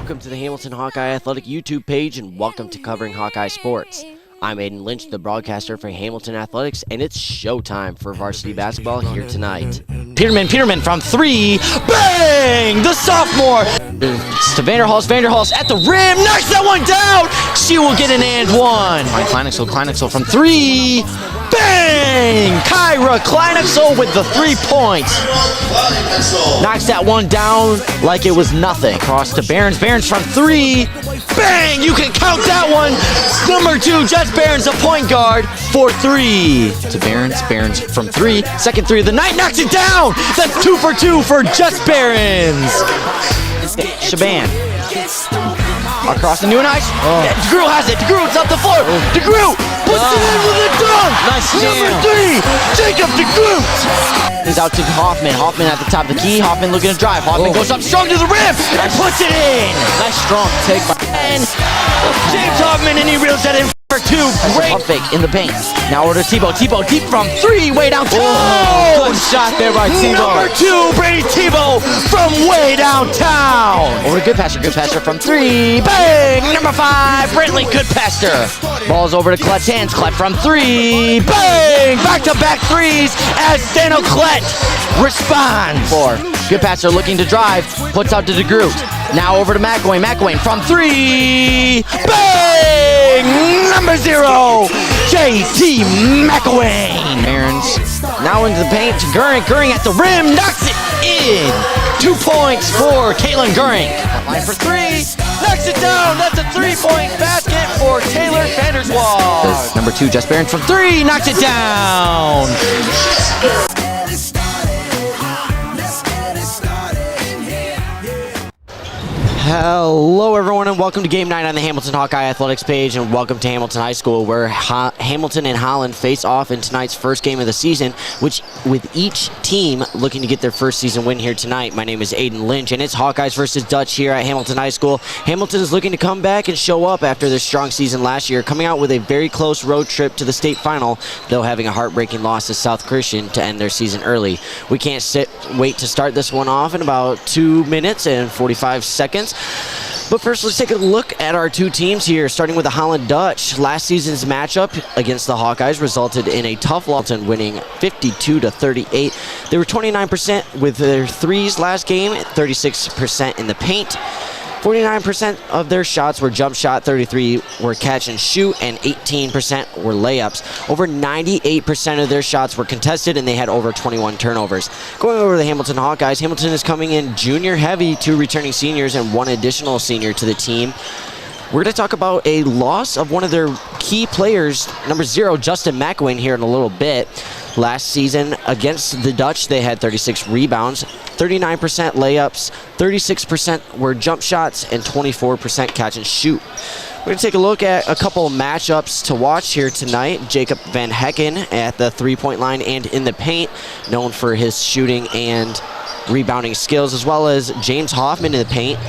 Welcome to the Hamilton Hawkeye Athletic YouTube page and welcome to Covering Hawkeye Sports. I'm Aiden Lynch, the broadcaster for Hamilton Athletics, and it's showtime for varsity basketball here tonight. Peterman from three, bang! The sophomore! It's to Vanderhals at the rim, knocks that one down! She will get an and one. Kleinexel from three, bang! Kyra Kleinexel with the 3 points. Knocks that one down like it was nothing. Cross to Behrens from three, bang! You can count that one. Number 2, Jess Behrens, a point guard for three. To Behrens from three, second three of the night, knocks it down! That's 2 for 2 for Jess Behrens. Shaban. Across the new and ice. DeGrew has it. DeGrew's up the floor. DeGrew puts it in with a dunk. Nice jam. Number 3, Jacob DeGrew. He's out to Hoffman. Hoffman at the top of the key. Hoffman looking to drive. Hoffman goes up strong to the rim and puts it in. Nice strong take by James Hoffman, and he reels that in for 2. Great pump fake in the paint. Now over to Tebow. Tebow deep from three, way downtown. Good shot there by Tebow. Number 2, Brady Tebow from way downtown. Over to Goodpasser from three, bang! Number 5, Brentley Goodpasser. Ball's over to Klett's hands. Klett from three, bang! Back-to-back threes as Daniel Klett responds. Goodpasser looking to drive, puts out to DeGrew. Now over to McElwain. McElwain from three, bang! Number 0, J.T. McElwain. Behrens now into the paint to Goering. Goering at the rim, knocks it in. 2 points for Caitlin Goering. Line for three, knocks it down. That's a 3-point basket for Taylor Vanderswald. Number 2, Jess Behrens from three, knocks it down. Hello everyone and welcome to Game 9 on the Hamilton Hawkeye Athletics page, and welcome to Hamilton High School, where Hamilton and Holland face off in tonight's first game of the season, which with each team looking to get their first season win here tonight. My name is Aiden Lynch and it's Hawkeyes versus Dutch here at Hamilton High School. Hamilton is looking to come back and show up after their strong season last year, coming out with a very close road trip to the state final, though having a heartbreaking loss to South Christian to end their season early. We can't wait to start this one off in about 2 minutes and 45 seconds. But first, let's take a look at our two teams here, starting with the Holland Dutch. Last season's matchup against the Hawkeyes resulted in a tough loss, winning 52-38. They were 29% with their threes last game, 36% in the paint. 49% of their shots were jump shot, 33% were catch and shoot, and 18% were layups. Over 98% of their shots were contested, and they had over 21 turnovers. Going over to the Hamilton Hawkeyes, Hamilton is coming in junior heavy, 2 returning seniors and 1 additional senior to the team. We're going to talk about a loss of one of their key players, number 0, Justin McElwain, here in a little bit. Last season against the Dutch, they had 36 rebounds, 39% layups, 36% were jump shots, and 24% catch and shoot. We're going to take a look at a couple of matchups to watch here tonight. Jacob Van Hecken at the three-point line and in the paint, known for his shooting and rebounding skills, as well as James Hoffman in the paint.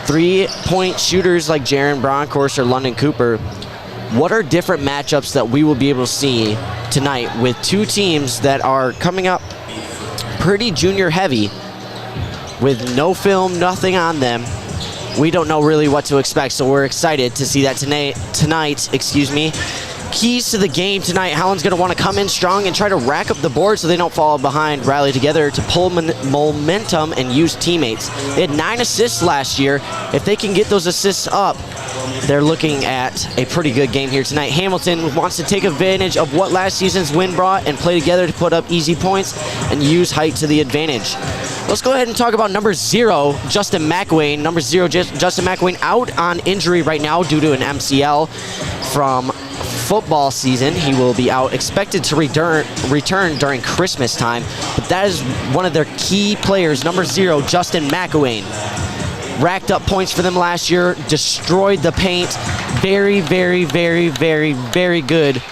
3-point shooters like Jaron Bronkhorst or London Cooper. What are different matchups that we will be able to see tonight with two teams that are coming up pretty junior heavy with no film, nothing on them? We don't know really what to expect, so we're excited to see that tonight. Keys to the game tonight, Holland's going to want to come in strong and try to rack up the board so they don't fall behind, rally together to pull momentum and use teammates. They had 9 assists last year. If they can get those assists up, they're looking at a pretty good game here tonight. Hamilton wants to take advantage of what last season's win brought and play together to put up easy points and use height to the advantage. Let's go ahead and talk about number 0, Justin McElwain. Number 0, Justin McElwain out on injury right now due to an MCL from football season. He will be out, expected to return during Christmas time, but that is one of their key players, number 0, Justin McElwain. Racked up points for them last year, destroyed the paint. Very, very, very, very, very good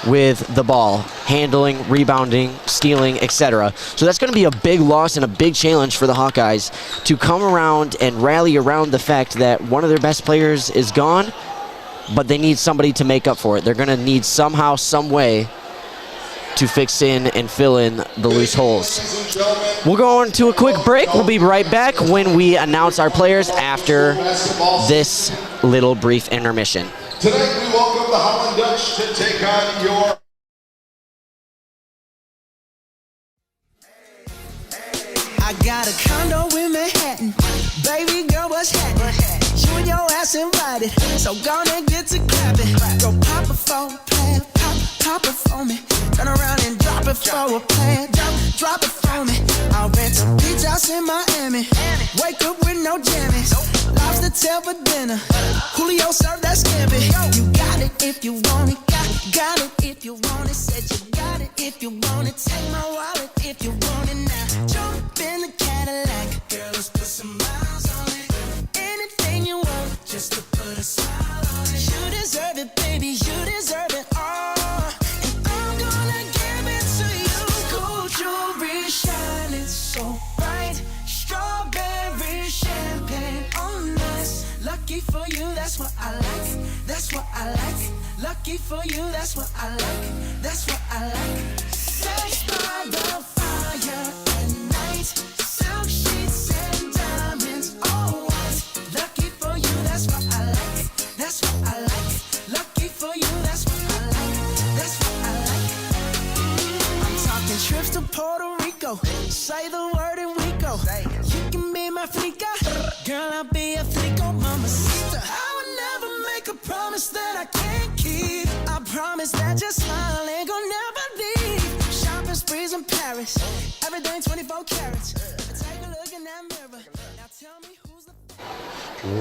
with the ball, handling, rebounding, stealing, etc. So that's going to be a big loss and a big challenge for the Hawkeyes to come around and rally around the fact that one of their best players is gone, but they need somebody to make up for it. They're going to need somehow, some way to fix in and fill in the loose holes. We'll go on to a quick break. We'll be right back when we announce our players after this little brief intermission. Tonight we welcome the Holland Dutch to take on your... I got a condo in Manhattan. Baby girl, what's happening? You and your ass invited, so gonna get to clapping. Go pop it for a plan, pop it for me. Turn around and drop it for a plan, drop it for me. I'll rent a beach house in Miami. Wake up with no jammies. Lobster tail for dinner. Julio served that scampi. You got it if you want it. Got it if you want it. Said you got it if you want it. Take my wallet if you want it now. Jump in the Cadillac. Girl, let's put some miles on it. Anything you want, just to put a smile on it. You deserve it, baby. You deserve it all. And I'm gonna give it to you. Gold jewelry shining so bright. Strawberry champagne on us. Lucky for you, that's what I like. That's what I like. Lucky for you, that's what I like. That's what I like. Sex by the fire at night. Silk sheets and diamonds, all white. Lucky for you, that's what I like. That's what I like. Lucky for you, that's what I like. That's what I like. I'm talking trips to Puerto Rico. Say the word and we go. You can be my flica. Girl, I'll be a flico, mamacita. I would never make a promise that I can't keep. I promise that your smile ain't gonna never leave. Shopping sprees in Paris. Everything 24 carats. Take a look in that mirror. Now tell me who's the...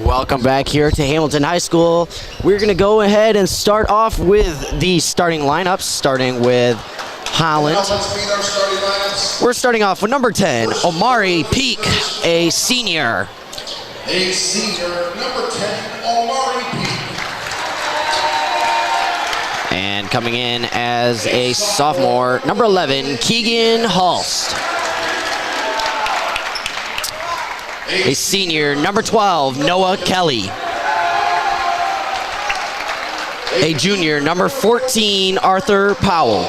Welcome back here to Hamilton High School. We're going to go ahead and start off with the starting lineups, starting with Holland. Now let's meet our starting lineups. We're starting off with number 10, Omari Peak, a senior. A senior, number 10, Omari Peak. And coming in as a sophomore, number 11, Keegan Halst. A senior, number 12, Noah Kelly. A junior, number 14, Arthur Powell.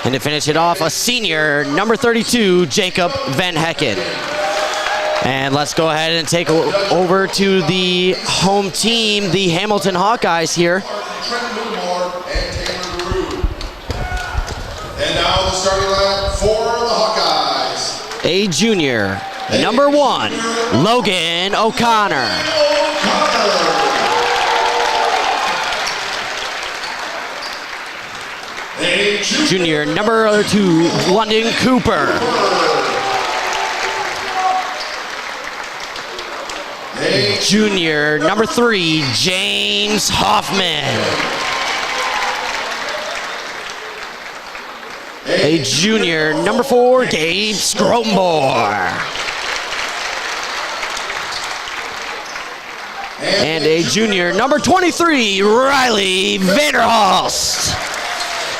And to finish it off, a senior, number 32, Jacob Van Hecken. And let's go ahead and take over to the home team, the Hamilton Hawkeyes here. And now the starting lineup for the Hawkeyes. A junior, number 1, Logan O'Connor. A Junior, number 2, London Cooper. Junior, number 3, James Hoffman. A junior, number 4, Gabe Scromboar. And a junior, number 23, Riley Vanderhulst.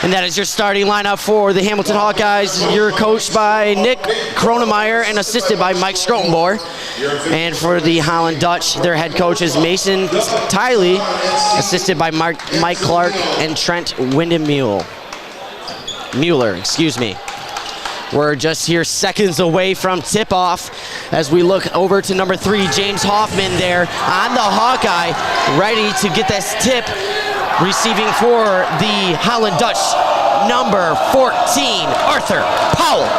And that is your starting lineup for the Hamilton Hawkeyes. You're coached by Nick Kronemeyer and assisted by Mike Strotenboer. And for the Holland Dutch, their head coach is Mason Tiley, assisted by Mike Clark and Trent Windemüller. We're just here seconds away from tip-off as we look over to number 3, James Hoffman there on the Hawkeye, ready to get this tip. Receiving for the Holland Dutch, number 14, Arthur Powell.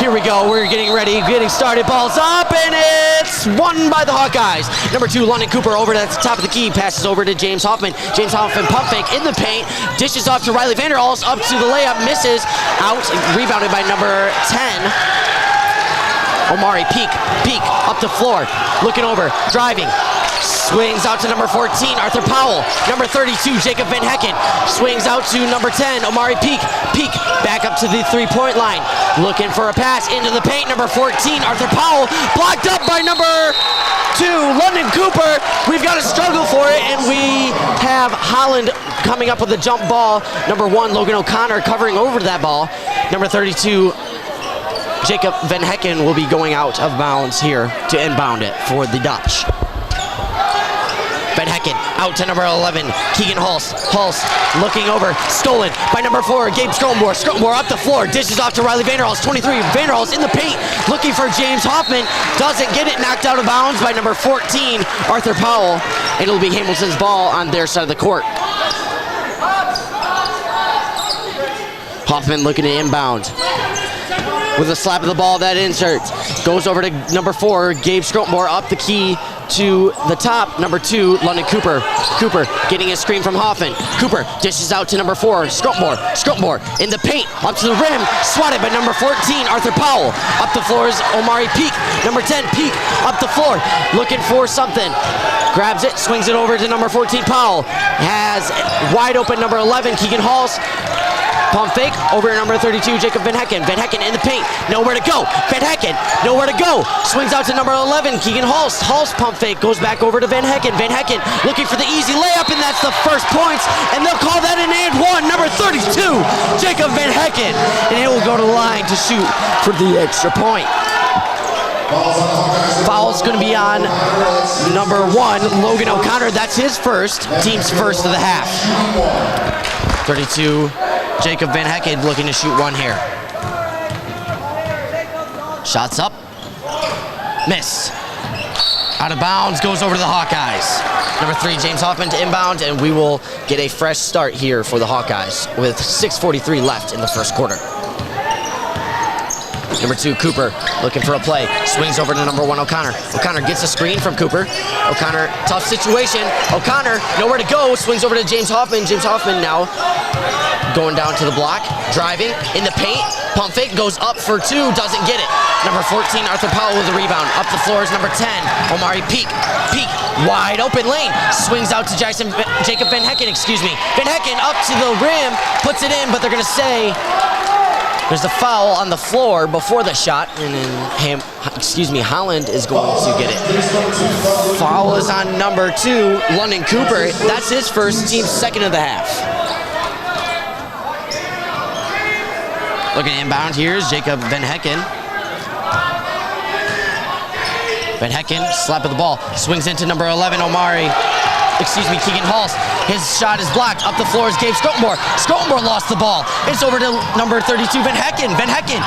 Here we go, we're getting ready, getting started, ball's up, and it's won by the Hawkeyes. Number 2, London Cooper over to the top of the key, passes over to James Hoffman. James Hoffman pump fake in the paint, dishes off to Riley Vanderhulst, up to the layup, misses, out, rebounded by number 10. Omari Peak up the floor, looking over, driving. Swings out to number 14, Arthur Powell. Number 32, Jacob Van Hecken. Swings out to number 10, Omari Peak. Peak back up to the three-point line. Looking for a pass into the paint. Number 14, Arthur Powell. Blocked up by number 2, London Cooper. We've got to struggle for it, and we have Holland coming up with a jump ball. Number 1, Logan O'Connor covering over that ball. Number 32, Jacob Van Hecken will be going out of bounds here to inbound it for the Dutch. Van Hecken out to number 11, Keegan Hulst. Hulst looking over, stolen by number 4, Gabe Scrotenmore. Scrotenmore up the floor, dishes off to Riley Vanderhulst, 23. Vanderhulst in the paint, looking for James Hoffman. Doesn't get it, knocked out of bounds by number 14, Arthur Powell. And it'll be Hamilton's ball on their side of the court. Hoffman looking to inbound. With a slap of the ball, that inserts. Goes over to number 4, Gabe Scrotenmore, up the key to the top. Number 2, London Cooper. Cooper getting a screen from Hoffman. Cooper dishes out to number 4, Scrotenmore. Scrotenmore in the paint, up to the rim, swatted by number 14, Arthur Powell. Up the floor is Omari Peak. Number 10, Peak, up the floor, looking for something. Grabs it, swings it over to number 14, Powell. Has wide open number 11, Keegan Hulst. Pump fake over to number 32, Jacob Van Hecken. Van Hecken in the paint, nowhere to go. Van Hecken, nowhere to go. Swings out to number 11, Keegan Hulst. Hulst pump fake, goes back over to Van Hecken. Van Hecken looking for the easy layup, and that's the first points. And they'll call that an and one. Number 32, Jacob Van Hecken. And he will go to the line to shoot for the extra point. Foul's going to be on number 1, Logan O'Connor. That's his first, team's first of the half. 32, Jacob Van Hecken looking to shoot one here. Shots up. Miss. Out of bounds, goes over to the Hawkeyes. Number 3, James Hoffman to inbound, and we will get a fresh start here for the Hawkeyes with 6:43 left in the first quarter. Number 2, Cooper, looking for a play. Swings over to number 1, O'Connor. O'Connor gets a screen from Cooper. O'Connor, tough situation. O'Connor, nowhere to go. Swings over to James Hoffman. James Hoffman now going down to the block. Driving in the paint. Pump fake, goes up for 2. Doesn't get it. Number 14, Arthur Powell with a rebound. Up the floor is number 10, Omari Peak. Peak, wide open lane. Swings out to Jacob Van Hecken, Van Hecken up to the rim. Puts it in, but they're going to say there's a foul on the floor before the shot, and then Holland is going to get it. Foul is on number 2, London Cooper. That's his first, team's second of the half. Looking inbound here is Jacob Van Hecken. Van Hecken, slap of the ball, swings into number 11, Keegan Hulst. His shot is blocked. Up the floor is Gabe Scrotenmore. Scrotenmore lost the ball. It's over to number 32, Van Hecken. Van Hecken,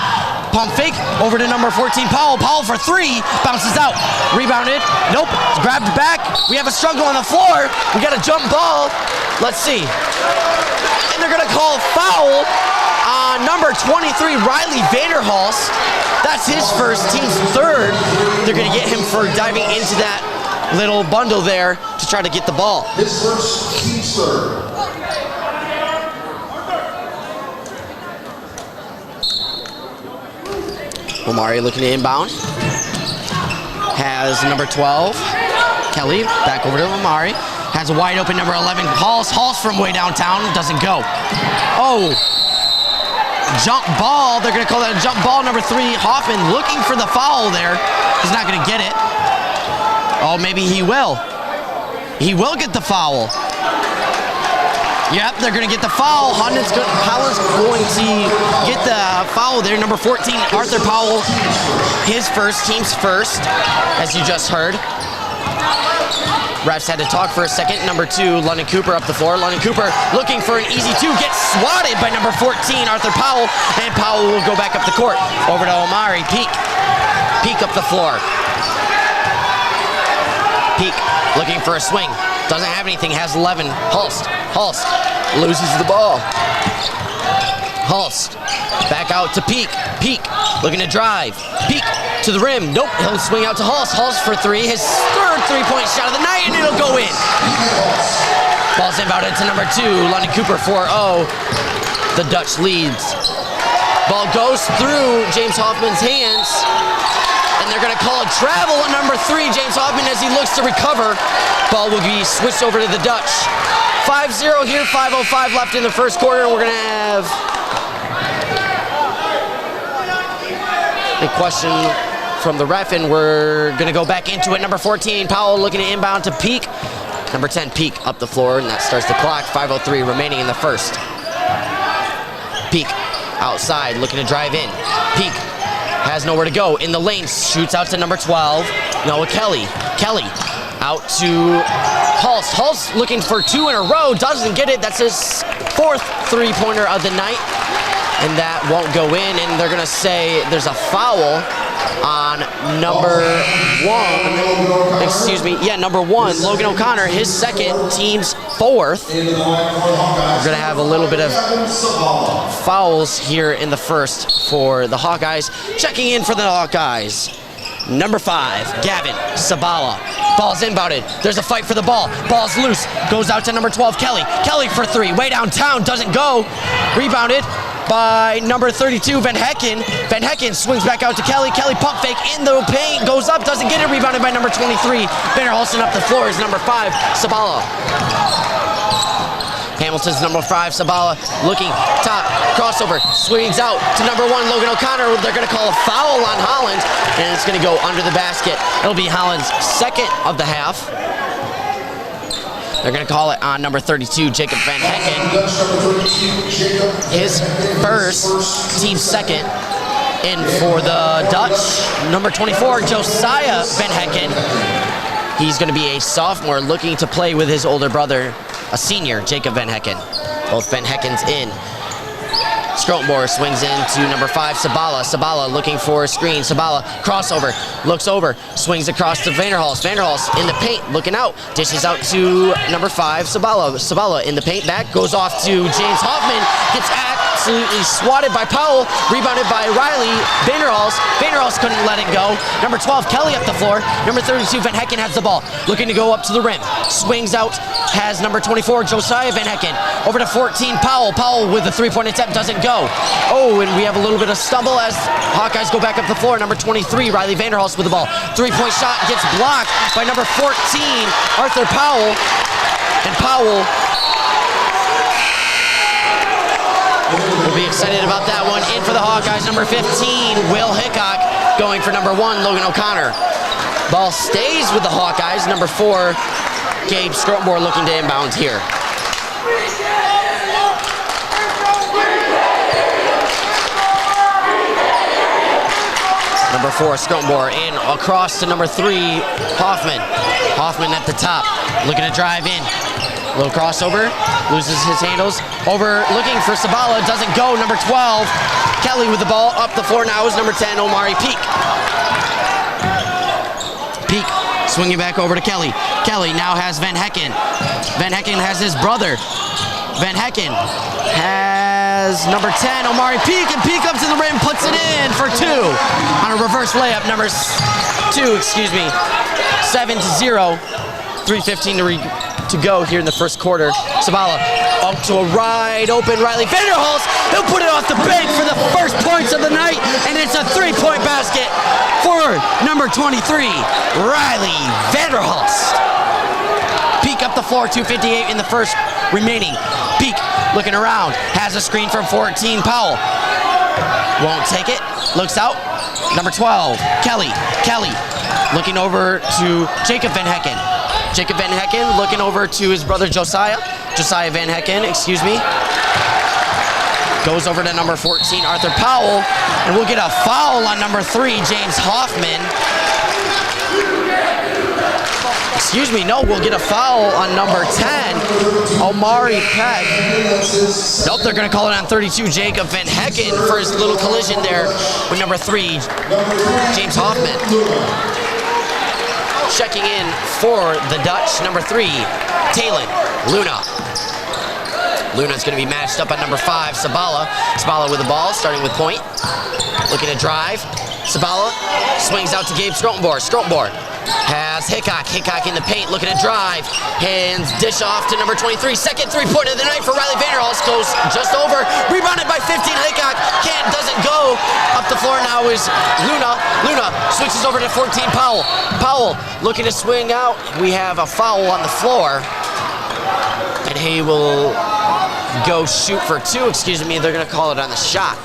pump fake, over to number 14, Powell. Powell for 3, bounces out. Rebounded, nope, grabbed back. We have a struggle on the floor. We got a jump ball. Let's see. And they're gonna call foul on number 23, Riley Vanderhulst. That's his first, team's third. They're gonna get him for diving into that little bundle there to try to get the ball. His first, team's third. Omari looking to inbound. Has number 12, Kelly, back over to Omari. Has a wide open number 11, Hulst from way downtown, doesn't go. Oh, jump ball, they're gonna call that a jump ball. Number 3, Hoffman looking for the foul there. He's not gonna get it. Oh, maybe he will. He will get the foul. Yep, they're going to get the foul. Holland's going to get the foul there. Number 14, Arthur Powell, his first, team's first, as you just heard. Refs had to talk for a second. Number 2, London Cooper up the floor. London Cooper looking for an easy 2, gets swatted by number 14, Arthur Powell, and Powell will go back up the court. Over to Omari, Peak up the floor. Peak looking for a swing. Doesn't have anything, has 11. Hulst loses the ball. Hulst back out to Peak. Peak looking to drive. Peak to the rim. Nope, he'll swing out to Hulst. Hulst for 3. His third 3-point shot of the night, and it'll go in. Ball's inbounded to number 2, London Cooper 4-0. The Dutch leads. Ball goes through James Hoffman's hands. And they're going to call a travel on number 3, James Hoffman, as he looks to recover. Ball will be switched over to the Dutch. 5-0 here, 5:05 left in the first quarter. And we're going to have a question from the ref, and we're going to go back into it. Number 14, Powell looking to inbound to Peak. Number 10, Peak up the floor, and that starts the clock. 5:03 remaining in the first. Peak outside, looking to drive in. Peak has nowhere to go. In the lane, shoots out to number 12, Noah Kelly. Kelly out to Hulse looking for 2 in a row, doesn't get it. That's his 4th three-pointer of the night, and that won't go in, and they're gonna say there's a foul on number 1, excuse me, yeah, number 1, Logan O'Connor, his 2nd, team's 4th. We're gonna have a little bit of fouls here in the first for the Hawkeyes. Checking in for the Hawkeyes, number 5, Gavin Sabala. Ball's inbounded. There's a fight for the ball. Ball's loose. Goes out to number 12, Kelly. Kelly for 3. Way downtown. Doesn't go. Rebounded by number 32, Van Hecken. Van Hecken swings back out to Kelly. Kelly pump fake in the paint. Goes up. Doesn't get it. Rebounded by number 23. Vanderhalsen up the floor is number 5, Sabala. Hamilton's number 5, Sabala, looking top, crossover, swings out to number 1, Logan O'Connor. They're going to call a foul on Holland, and it's going to go under the basket. It'll be Holland's 2nd of the half. They're going to call it on number 32, Jacob Van Hecken. His first, team's 2nd. And for the Dutch, number 24, Josiah Van Hecken. He's going to be a sophomore looking to play with his older brother, a senior, Jacob Van Hecken. Both Van Heckens in. Scrotenboer swings into number 5, Sabala. Sabala looking for a screen. Sabala, crossover, looks over, swings across to Vanderhals. Vanderhals in the paint, looking out, dishes out to number 5, Sabala. Sabala in the paint, back, goes off to James Hoffman, gets absolutely swatted by Powell, rebounded by Riley. Vanderhals. Vanderhals couldn't let it go. Number 12, Kelly up the floor. Number 32, Van Hecken has the ball, looking to go up to the rim. Swings out, has number 24, Josiah Van Hecken. Over to 14, Powell. Powell with a 3-point attempt, doesn't go. Oh, and we have a little bit of stumble as Hawkeyes go back up the floor. Number 23, Riley Vanderhals with the ball. 3-point shot gets blocked by number 14, Arthur Powell. And Powell will be excited about that one. In for the Hawkeyes, number 15, Will Hickok, going for number 1, Logan O'Connor. Ball stays with the Hawkeyes. Number 4, Gabe Scrotenboer looking to inbound here. Number 4, Scrotenboer in across to number 3, Hoffman. Hoffman at the top, looking to drive in. Little crossover, loses his handles. Over, looking for Sabala, doesn't go. Number 12, Kelly with the ball. Up the floor now is number 10, Omari Peak. Peak swinging back over to Kelly. Kelly now has Van Hecken. Van Hecken has his brother. Van Hecken has number 10, Omari Peak, and Peak up to the rim, puts it in for 2 on a reverse layup. Number 2, excuse me, 7-0, 3:15 to go here in the first quarter. Sabala up to a wide open Riley Vanderhals. He'll put it off the bank for the first points of the night, and it's a 3-point basket for number 23, Riley Vanderhals. Peak up the floor, 2:58 in the first remaining. Peak looking around, has a screen from 14, Powell. Won't take it, looks out. Number 12, Kelly. Kelly looking over to Jacob Van Hecken. Jacob Van Hecken looking over to his brother Josiah. Josiah Van Hecken, excuse me. Goes over to number 14, Arthur Powell. And we'll get a foul on number 3, James Hoffman. Excuse me, no, we'll get a foul on number 10, Omari Peck. Nope, they're going to call it on 32, Jacob Van Hecken, for his little collision there with number 3, James Hoffman. Checking in for the Dutch, number 3, Talon Luna. Luna's going to be matched up on number 5, Sabala. Sabala with the ball, starting with point. Looking to drive. Sabala swings out to Gabe Scrotenboer. Scrotenboer has Hickok. Hickok in the paint, looking to drive. Hands dish off to number 23. Second 3-pointer of the night for Riley Vanderhals. Goes just over. Rebounded by 15. Hickok doesn't go. Up the floor now is Luna. Luna switches over to 14, Powell. Powell looking to swing out. We have a foul on the floor. And he will go shoot for 2, excuse me. They're going to call it on the shot.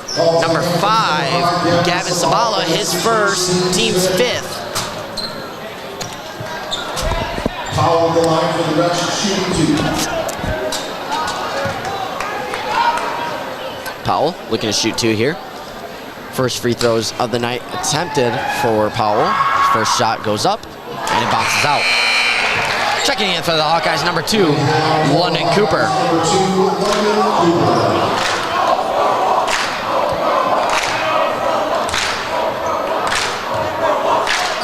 Number 5, Gavin Sabala, his first, team's 5th. Foul on the line for the Dutch, shooting 2. Powell looking to shoot 2 here. First free throws of the night attempted for Powell. First shot goes up, and it bounces out. Checking in for the Hawkeyes, number 2, London Cooper.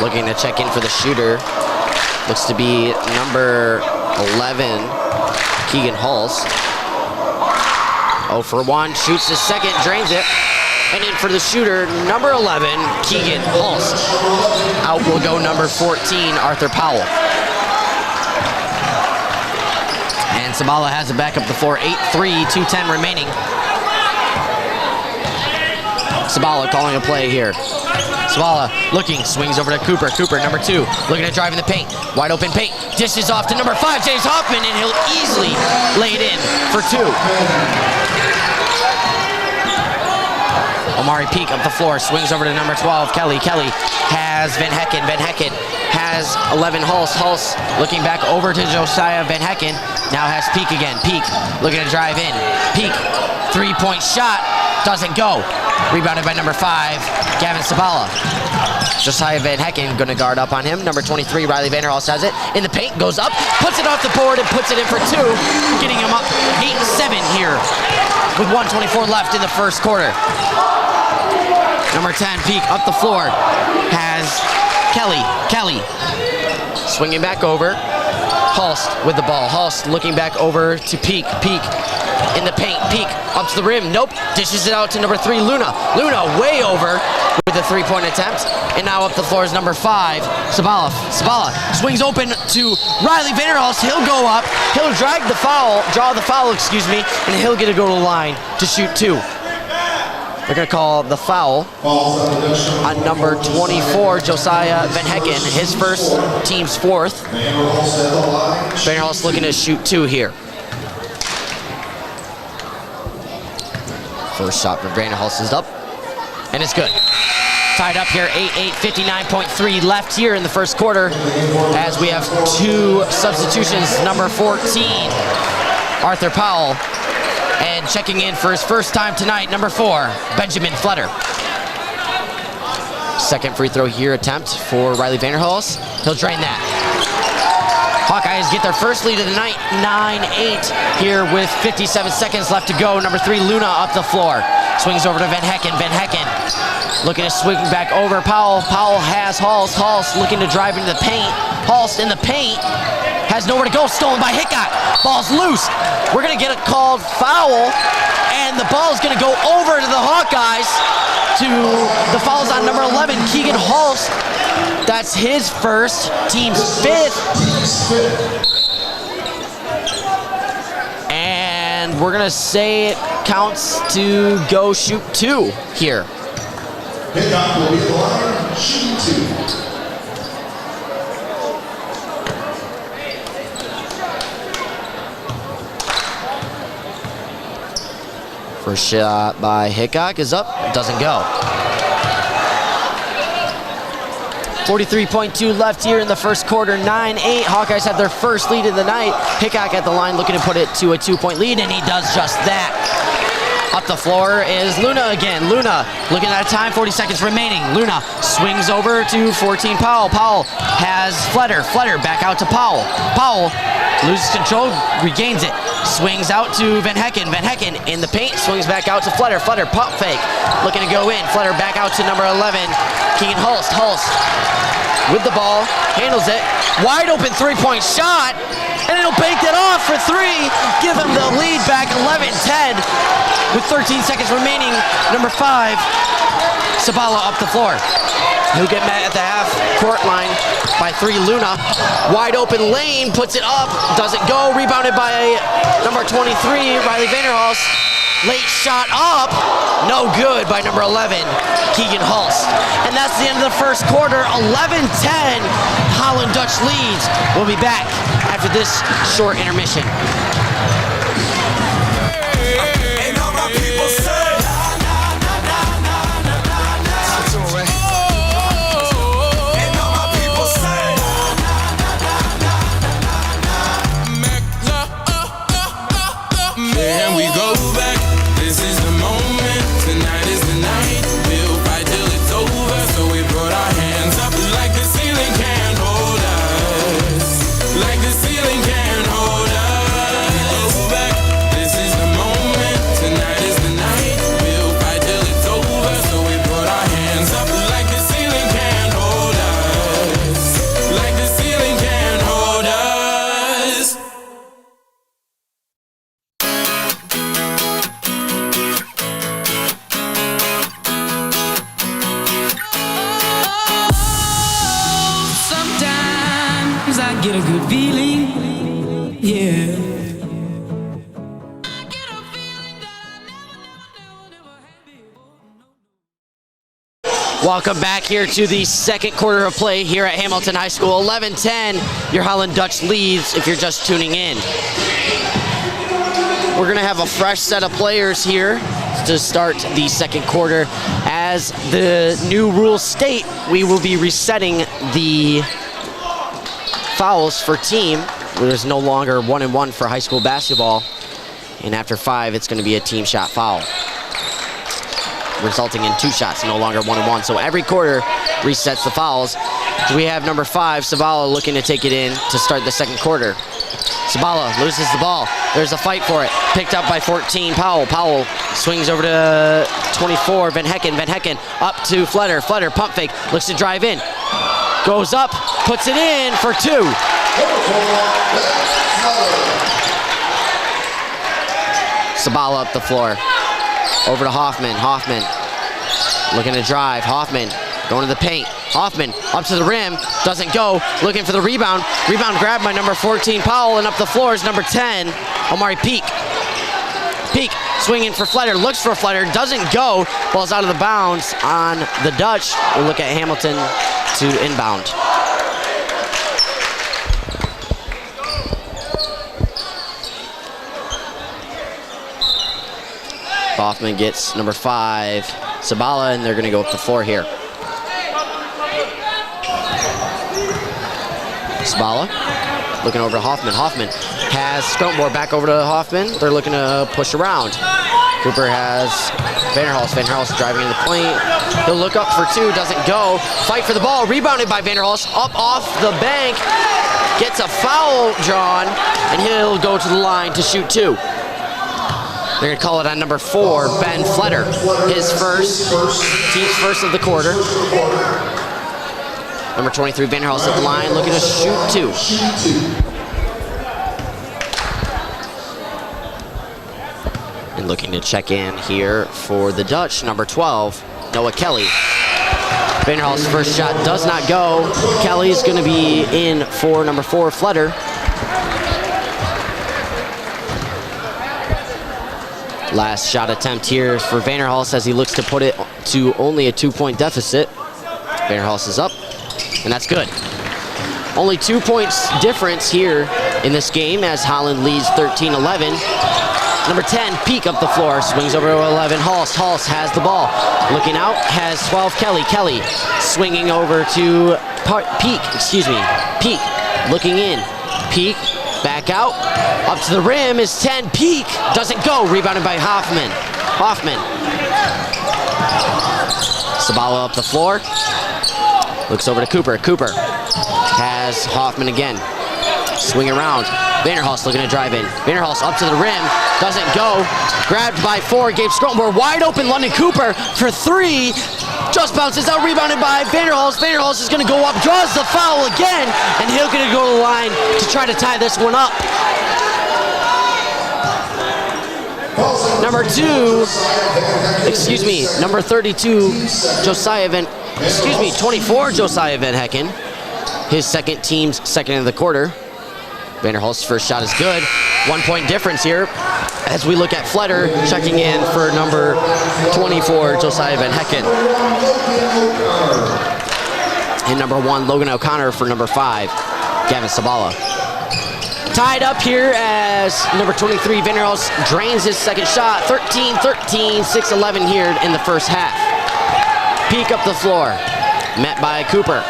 Looking to check in for the shooter. Looks to be number 11, Keegan Hulse. 0 for 1, shoots the second, drains it. And in for the shooter, number 11, Keegan Hulse. Out will go number 14, Arthur Powell. And Sabala has it back up the floor, 8-3, 2:10 remaining. Sabala calling a play here. Sabala looking, swings over to Cooper. Cooper, number 2, looking to drive in the paint. Wide open paint, dishes off to number 5, James Hoffman, and he'll easily lay it in for 2. Omari Peak up the floor, swings over to number 12, Kelly. Kelly has Van Hecken. Van Hecken has 11, Hulse. Hulse looking back over to Josiah Van Hecken. Now has Peak again. Peak looking to drive in. Peak, three-point shot, doesn't go. Rebounded by number 5, Gavin Sabala. Josiah Van Hecken going to guard up on him. Number 23, Riley Vanderhulst has it. In the paint, goes up, puts it off the board, and puts it in for 2. Getting him up 8-7 here with 1:24 left in the first quarter. Number 10, Peak up the floor, has Kelly. Kelly Swinging back over. Hulst with the ball. Hulst looking back over to Peak. Peak in the paint. Peak up to the rim. Nope. Dishes it out to number 3, Luna. Luna way over with a three-point attempt. And now up the floor is number 5, Sabala. Sabala swings open to Riley Vanderhulst. He'll go up. He'll draw the foul, and he'll get to go to the line to shoot 2. They're going to call the foul on number 24, Josiah Van Hecken, his first, team's 4th. Vanderhulst looking to shoot 2 here. First shot for Vanderhulst is up, and it's good. Tied up here, 8-8, 59.3 left here in the first quarter as we have 2 substitutions. Number 14, Arthur Powell. And checking in for his first time tonight, number 4, Benjamin Fletter. Second free throw here attempt for Riley Vanderhulst. He'll drain that. Hawkeyes get their first lead of the night, 9-8 here with 57 seconds left to go. Number 3, Luna up the floor. Swings over to Van Hecken. Van Hecken looking to swing back over. Powell. Powell has Hulst. Hulst looking to drive into the paint. Hulst in the paint. Has nowhere to go. Stolen by Hickok. Ball's loose. We're going to get a called foul. And the ball is going to go over to the Hawkeyes. The foul's on number 11, Keegan Hulst. That's his first, team's 5th. And we're going to say it counts to go shoot 2 here. Hickok will be the line, shooting 2. First shot by Hickok is up, doesn't go. 43.2 left here in the first quarter, 9-8. Hawkeyes have their first lead of the night. Hickok at the line looking to put it to a 2-point lead, and he does just that. Up the floor is Luna again. Luna looking at time, 40 seconds remaining. Luna swings over to 14, Powell. Powell has Fletter. Fletter back out to Powell. Powell loses control, regains it. Swings out to Van Hecken. Van Hecken in the paint, swings back out to Fletter. Fletter pump fake, looking to go in. Fletter back out to number 11, Keegan Hulst. Hulst with the ball, handles it. Wide open three-point shot, and he'll bank that off for 3. Give him the lead back, 11-10 with 13 seconds remaining. Number 5, Sabala up the floor. He'll get met at the half-court line by 3, Luna. Wide open lane, puts it up, doesn't go. Rebounded by number 23, Riley Vanderhulst. Late shot up, no good by number 11, Keegan Hulst. And that's the end of the first quarter, 11-10. Holland Dutch leads. We'll be back after this short intermission. Like the sea get a good feeling, yeah. Welcome back here to the second quarter of play here at Hamilton High School. 11-10, your Holland Dutch leads if you're just tuning in. We're gonna have a fresh set of players here to start the second quarter. As the new rules state, we will be resetting the fouls for team. There's no longer 1-and-1 for high school basketball. And after 5, it's gonna be a team shot foul, resulting in 2 shots, no longer 1-and-1. So every quarter resets the fouls. So we have number 5, Sabala, looking to take it in to start the second quarter. Sabala loses the ball. There's a fight for it. Picked up by 14, Powell. Powell swings over to 24, Van Hecken. Van Hecken up to Fletter. Fletter pump fake, looks to drive in. Goes up, puts it in for 2. Sabala up the floor. Over to Hoffman. Hoffman looking to drive. Hoffman going to the paint. Hoffman up to the rim. Doesn't go. Looking for the rebound. Rebound grabbed by number 14, Powell. And up the floor is number 10, Omari Peak. Peak swinging for Fletter. Looks for Fletter. Doesn't go. Ball's out of the bounds on the Dutch. We'll look at Hamilton to inbound. Hoffman gets number 5, Sabala, and they're going to go up the floor here. Sabala looking over to Hoffman. Hoffman has Scrumpmore back over to Hoffman. They're looking to push around. Cooper has Vanderhulst. Vanderhulst driving in the paint. He'll look up for 2, doesn't go. Fight for the ball, rebounded by Vanderhulst. Up off the bank, gets a foul drawn, and he'll go to the line to shoot 2. They're going to call it on number 4, Ben Fletter. His first, team's first of the quarter. Number 23, Vanderhulst at the line, looking to shoot 2. And looking to check in here for the Dutch, number 12, Noah Kelly. Vanderhulst's first shot does not go. Kelly's going to be in for number 4, Fletter. Last shot attempt here for Vanderhulst as he looks to put it to only a 2-point deficit. Vanderhulst is up, and that's good. Only 2 points difference here in this game as Holland leads 13-11. Number 10, Peak up the floor, swings over to 11, Hulst. Hulst has the ball. Looking out, has 12, Kelly. Kelly swinging over to Peak, Peak looking in. Peak back out, up to the rim is 10, Peak, doesn't go, rebounded by Hoffman. Hoffman. Sabala up the floor, looks over to Cooper. Cooper has Hoffman again, swing around. Vanderhulst looking to drive in. Vanderhulst up to the rim, doesn't go, grabbed by 4, Gabe Scrumpmore, wide open, London Cooper for 3, just bounces out, rebounded by Vanderhulst. Vanderhulst is going to go up, draws the foul again, and he'll going to go to the line to try to tie this one up. Number 32, Josiah 24, Josiah Van Hecken. His second, team's second of the quarter. Vanderhulst's first shot is good. 1 point difference here as we look at Fletter checking in for number 24, Josiah Van Hecken. And number 1, Logan O'Connor for number 5, Gavin Sabala. Tied up here as number 23, Vanderhulst drains his second shot. 13-13, 6-11 here in the first half. Peak up the floor, met by Cooper.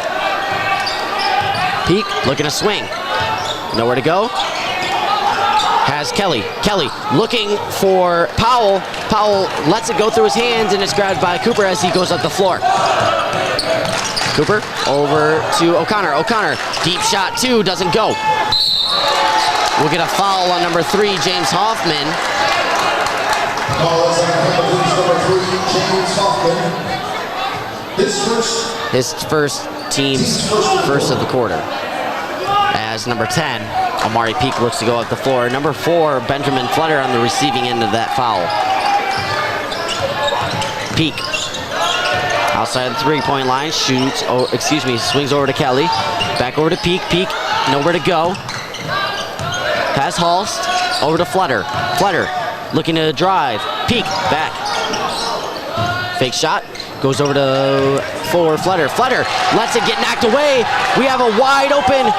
Peak looking to swing. Nowhere to go. Has Kelly. Kelly looking for Powell. Powell lets it go through his hands and it's grabbed by Cooper as he goes up the floor. Cooper over to O'Connor. O'Connor, deep shot 2, doesn't go. We'll get a foul on number 3, James Hoffman. His first, team's first of the quarter. As number 10, Omari Peak looks to go up the floor. Number 4, Benjamin Fletter on the receiving end of that foul. Peak Outside the three-point line, shoots, swings over to Kelly. Back over to Peak. Peak, nowhere to go. Pass Halst, over to Flutter. Flutter, looking to drive. Peak, back. Fake shot, goes over to Flutter. Flutter lets it get knocked away. We have a wide open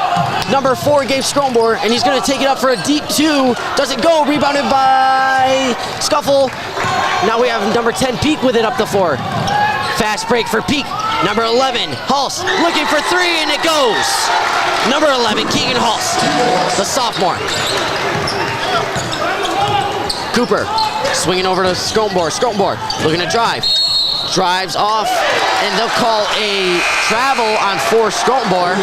number 4, Gabe Stromborg, and he's going to take it up for a deep 2. Doesn't go, rebounded by Scuffle. Now we have number 10, Peak, with it up the floor. Fast break for Peak. Number 11, Halst, looking for 3, and it goes. Number 11, Keegan Halst, the sophomore. Cooper, swinging over to Stromborg. Stromborg, looking to drive. Drives off, and they'll call a travel on for Stromborg.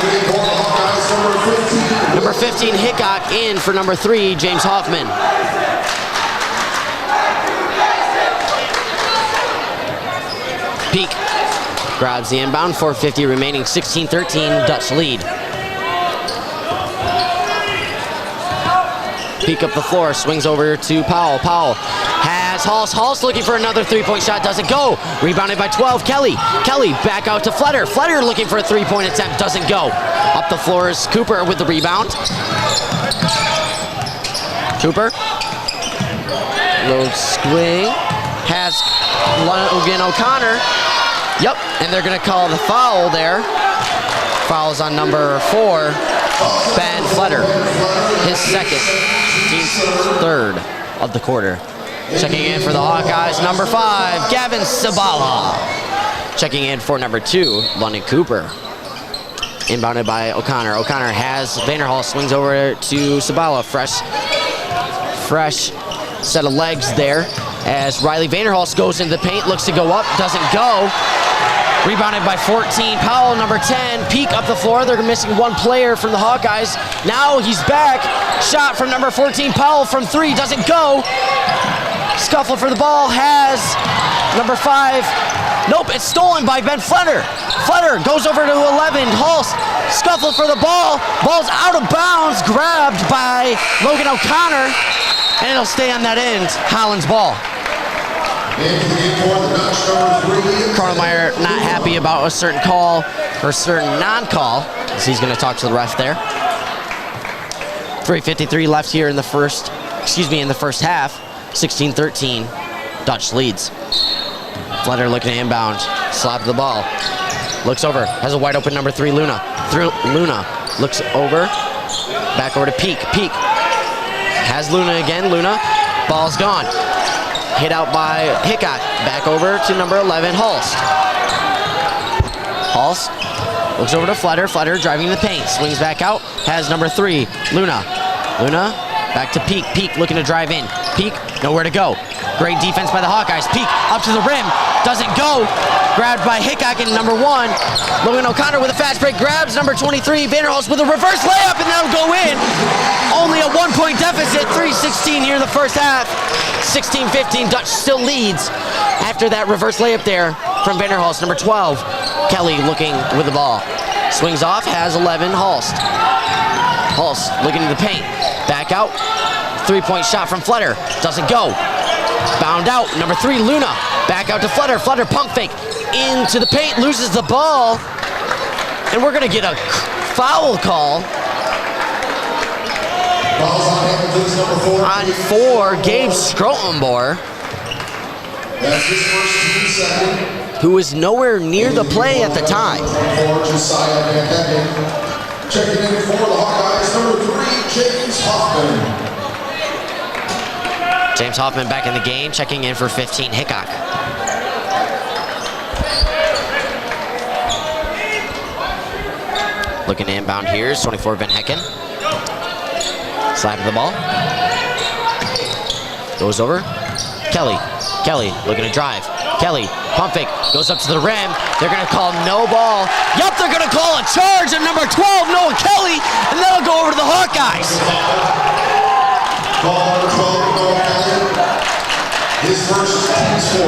Number 15, Hickok, in for number 3, James Hoffman. Peak grabs the inbound, 4:50 remaining, 16-13, Dutch lead. Peak up the floor, swings over to Powell. Powell has Halst. Halst looking for another three-point shot, doesn't go. Rebounded by 12, Kelly. Kelly back out to Flutter. Flutter looking for a three-point attempt, doesn't go. Up the floor is Cooper with the rebound. Cooper, low swing, has Logan O'Connor. Yep, and they're gonna call the foul there. Foul's on number 4, Ben Flutter. His second, team's third of the quarter. Checking in for the Hawkeyes, number 5, Gavin Sabala. Checking in for number 2, London Cooper. Inbounded by O'Connor. O'Connor has Vanderhall, swings over to Sabala. Fresh set of legs there as Riley Vanderhall goes into the paint, looks to go up, doesn't go. Rebounded by 14, Powell, number 10, Peak up the floor. They're missing one player from the Hawkeyes. Now he's back. Shot from number 14, Powell from 3, doesn't go. Scuffle for the ball, has number 5. Nope, it's stolen by Ben Flutter. Flutter goes over to 11, Halst. Scuffle for the ball. Ball's out of bounds, grabbed by Logan O'Connor, and it'll stay on that end. Holland's ball. Carl Meyer not happy about a certain call or a certain non-call, so he's going to talk to the ref there. 3:53 left here in the first half. 16-13, Dutch leads. Flutter looking to inbound, slap the ball. Looks over, has a wide open number 3, Luna. Luna looks over, back over to Peak. Peak has Luna again. Luna, ball's gone. Hit out by Hickok. Back over to number 11, Halst. Halst looks over to Flutter. Flutter driving the paint. Swings back out. Has number 3, Luna. Luna back to Peak. Peak looking to drive in. Peak, nowhere to go. Great defense by the Hawkeyes. Peak up to the rim. Doesn't go. Grabbed by Hickok in number 1. Logan O'Connor with a fast break. Grabs number 23, Vanderhall with a reverse layup, and that'll go in. Only a 1-point deficit. 3:16 here in the first half. 16-15, Dutch still leads after that reverse layup there from Vanderhall. Number 12, Kelly looking with the ball. Swings off, has 11, Halst. Halst looking in the paint. Back out. 3-point shot from Flutter. Doesn't go. Bound out. Number 3, Luna. Back out to Flutter. Flutter pump fake into the paint. Loses the ball. And we're going to get a foul call on for Gabe Stromborg, who is nowhere near the play at the time. Checking in for the Hawkeyes, number 3, James Hoffman. James Hoffman back in the game, checking in for 15, Hickok. Looking to inbound here is 24, Van Hecken. Slap of the ball. Goes over. Kelly. Kelly looking to drive. Kelly, pump fake, goes up to the rim. They're going to call no ball. Yup, they're going to call a charge on number 12, Noah Kelly, and that'll go over to the Hawkeyes. Ball number 12, Noah Kelly. His first team's 4.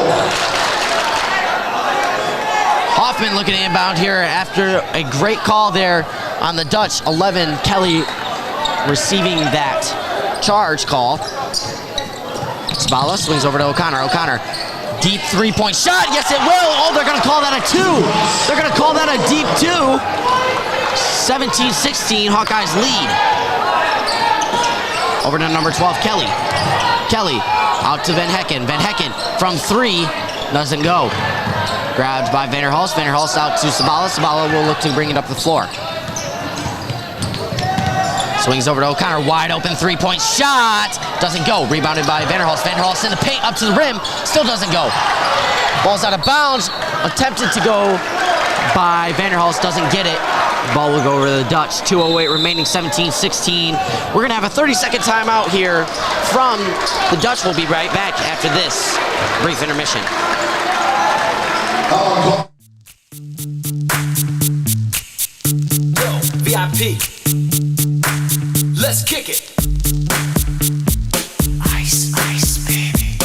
Hoffman looking to inbound here after a great call there on the Dutch. 11, Kelly receiving that charge call. Sabala swings over to O'Connor. O'Connor Deep three-point shot. Yes, it will. Oh, they're going to call that a 2. They're going to call that a deep 2. 17-16, Hawkeyes lead. Over to number 12, Kelly. Kelly out to Van Hecken. Van Hecken from 3. Doesn't go. Grabbed by Vanderhulst. Vanderhulst out to Sabala. Sabala will look to bring it up the floor. Swings over to O'Connor. Wide open three-point shot. Doesn't go. Rebounded by Vanderhulst. Vanderhulst in the paint up to the rim. Still doesn't go. Ball's out of bounds. Attempted to go by Vanderhulst. Doesn't get it. Ball will go over to the Dutch. 2:08 remaining, 17-16. We're going to have a 30-second timeout here from the Dutch. We'll be right back after this brief intermission. Yo, VIP. Let's kick it. Ice, ice, baby.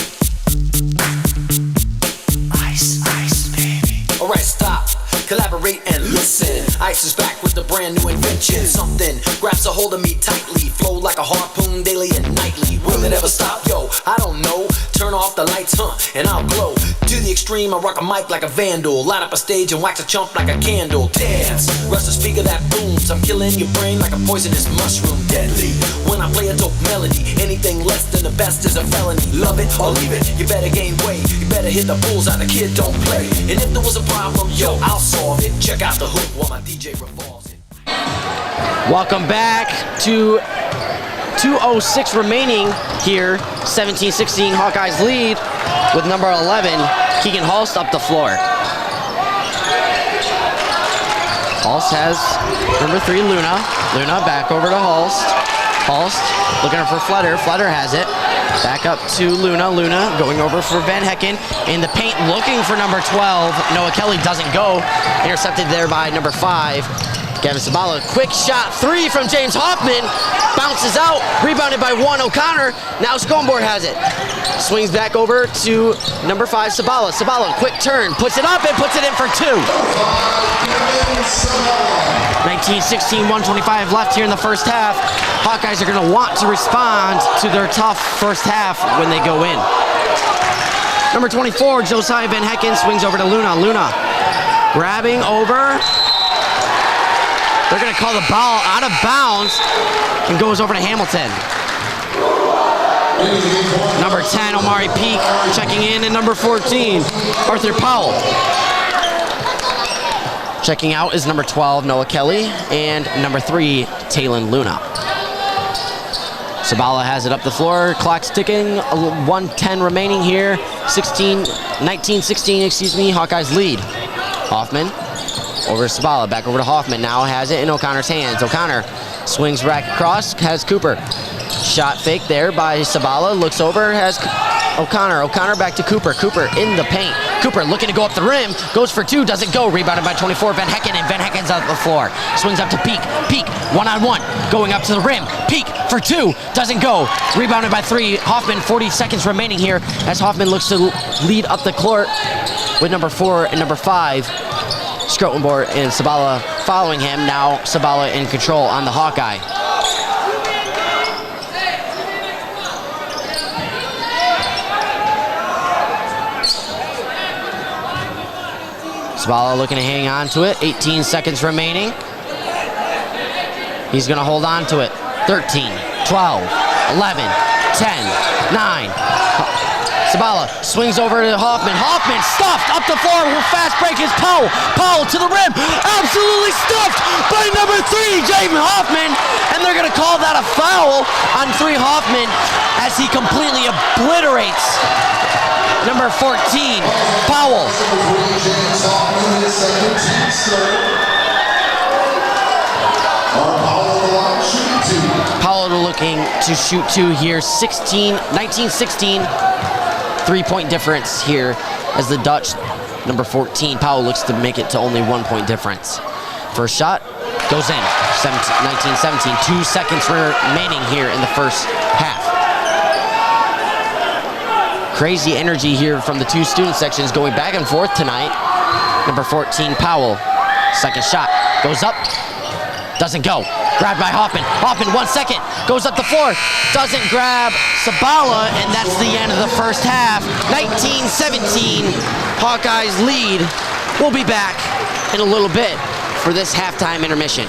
Ice, ice, baby. Alright, stop. Collaborate and listen. Ice is back with a brand new invention. Something grabs a hold of me tightly. Flow like a harpoon daily and nightly. Will it ever stop? Yo, I don't know. Turn off the lights, and I'll glow. To the extreme, I rock a mic like a vandal. Light up a stage and wax a chump like a candle. Dance, rush the speaker that booms. I'm killing your brain like a poisonous mushroom. Deadly, when I play a dope melody. Anything less than the best is a felony. Love it or leave it, you better gain weight. You better hit the bullseye, the kid don't play. And if there was a problem, yo, I'll solve it. Check out the hook while my DJ revolves it. Welcome back to 2:06 remaining here. 17-16, Hawkeyes lead with number 11, Keegan Hulst up the floor. Hulst has number 3, Luna. Luna back over to Hulst. Hulst looking for Flutter. Flutter has it. Back up to Luna. Luna going over for Van Hecken. In the paint looking for number 12. Noah Kelly doesn't go. Intercepted there by number 5. Gavin Sabala, quick shot, 3 from James Hoffman. Bounces out, rebounded by 1 O'Connor. Now Sconborg has it. Swings back over to number 5, Sabala. Sabala, quick turn, puts it up and puts it in for 2. 19-16, 1:25 left here in the first half. Hawkeyes are going to want to respond to their tough first half when they go in. Number 24, Josiah Van Hecken swings over to Luna. Luna grabbing over. They're going to call the ball out of bounds and goes over to Hamilton. Number 10, Omari Peak checking in, and number 14, Arthur Powell. Checking out is number 12, Noah Kelly, and number 3, Talon Luna. Sabala has it up the floor. Clock's ticking. 1:10 remaining here. 19-16, Hawkeyes lead. Hoffman over to Sabala, back over to Hoffman. Now has it in O'Connor's hands. O'Connor swings back across, has Cooper. Shot fake there by Sabala, looks over, has O'Connor. O'Connor back to Cooper. Cooper in the paint. Cooper looking to go up the rim, goes for 2, doesn't go. Rebounded by 24, Van Hecken, and Van Hecken's out the floor. Swings up to Peak. Peak, one-on-one, going up to the rim. Peak for 2, doesn't go. Rebounded by 3, Hoffman, 40 seconds remaining here as Hoffman looks to lead up the court with number 4 and number 5. Scrotenborg and Sabala following him. Now Sabala in control on the Hawkeye. Sabala looking to hang on to it. 18 seconds remaining. He's going to hold on to it. 13, 12, 11, 10, 9. Sabala swings over to Hoffman. Hoffman stuffed up the floor. Fast break is Powell. Powell to the rim. Absolutely stuffed by number 3, Jaden Hoffman. And they're going to call that a foul on 3 Hoffman as he completely obliterates number 14, Powell. Powell looking to shoot 2 here. 19-16. 3-point difference here as the Dutch, number 14, Powell looks to make it to only 1-point difference. First shot goes in. 19-17. 2 seconds remaining here in the first half. Crazy energy here from the 2 student sections going back and forth tonight. Number 14, Powell. Second shot goes up. Doesn't go. Grabbed by Hoffman. Hoffman, 1 second. Goes up the floor. Doesn't grab Sabala, and that's the end of the first half. 19-17. Hawkeyes lead. We'll be back in a little bit for this halftime intermission.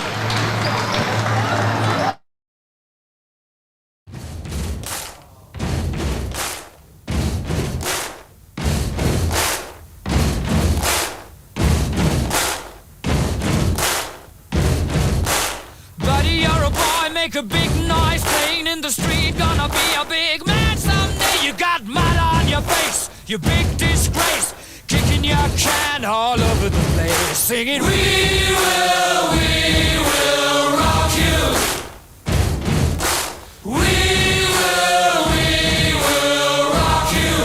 Make a big noise playing in the street. Gonna be a big man someday. You got mud on your face, you big disgrace. Kicking your can all over the place. Singing, we will rock you. We will rock you.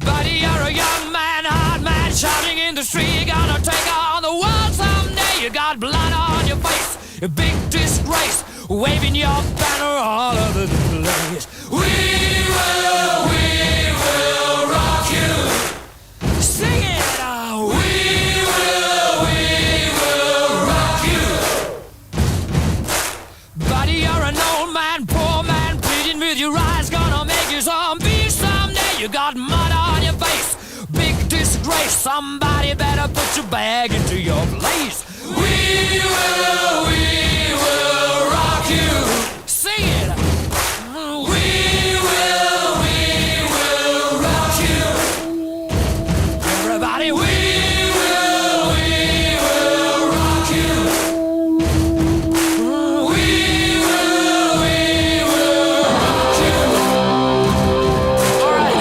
Buddy, you're a young man, hard man, shouting in the street. You're gonna take on the world someday. You got blood on your face, a big disgrace, waving your banner all over the place. We will rock you. Sing it now. We will rock you. Buddy, you're an old man, poor man, pleading with your eyes, gonna make you zombie someday. You got mud on your face, big disgrace. Somebody better put your bag into your place. We will rock you. Sing it. We will rock you. Everybody, we will rock you. We will rock you. All right.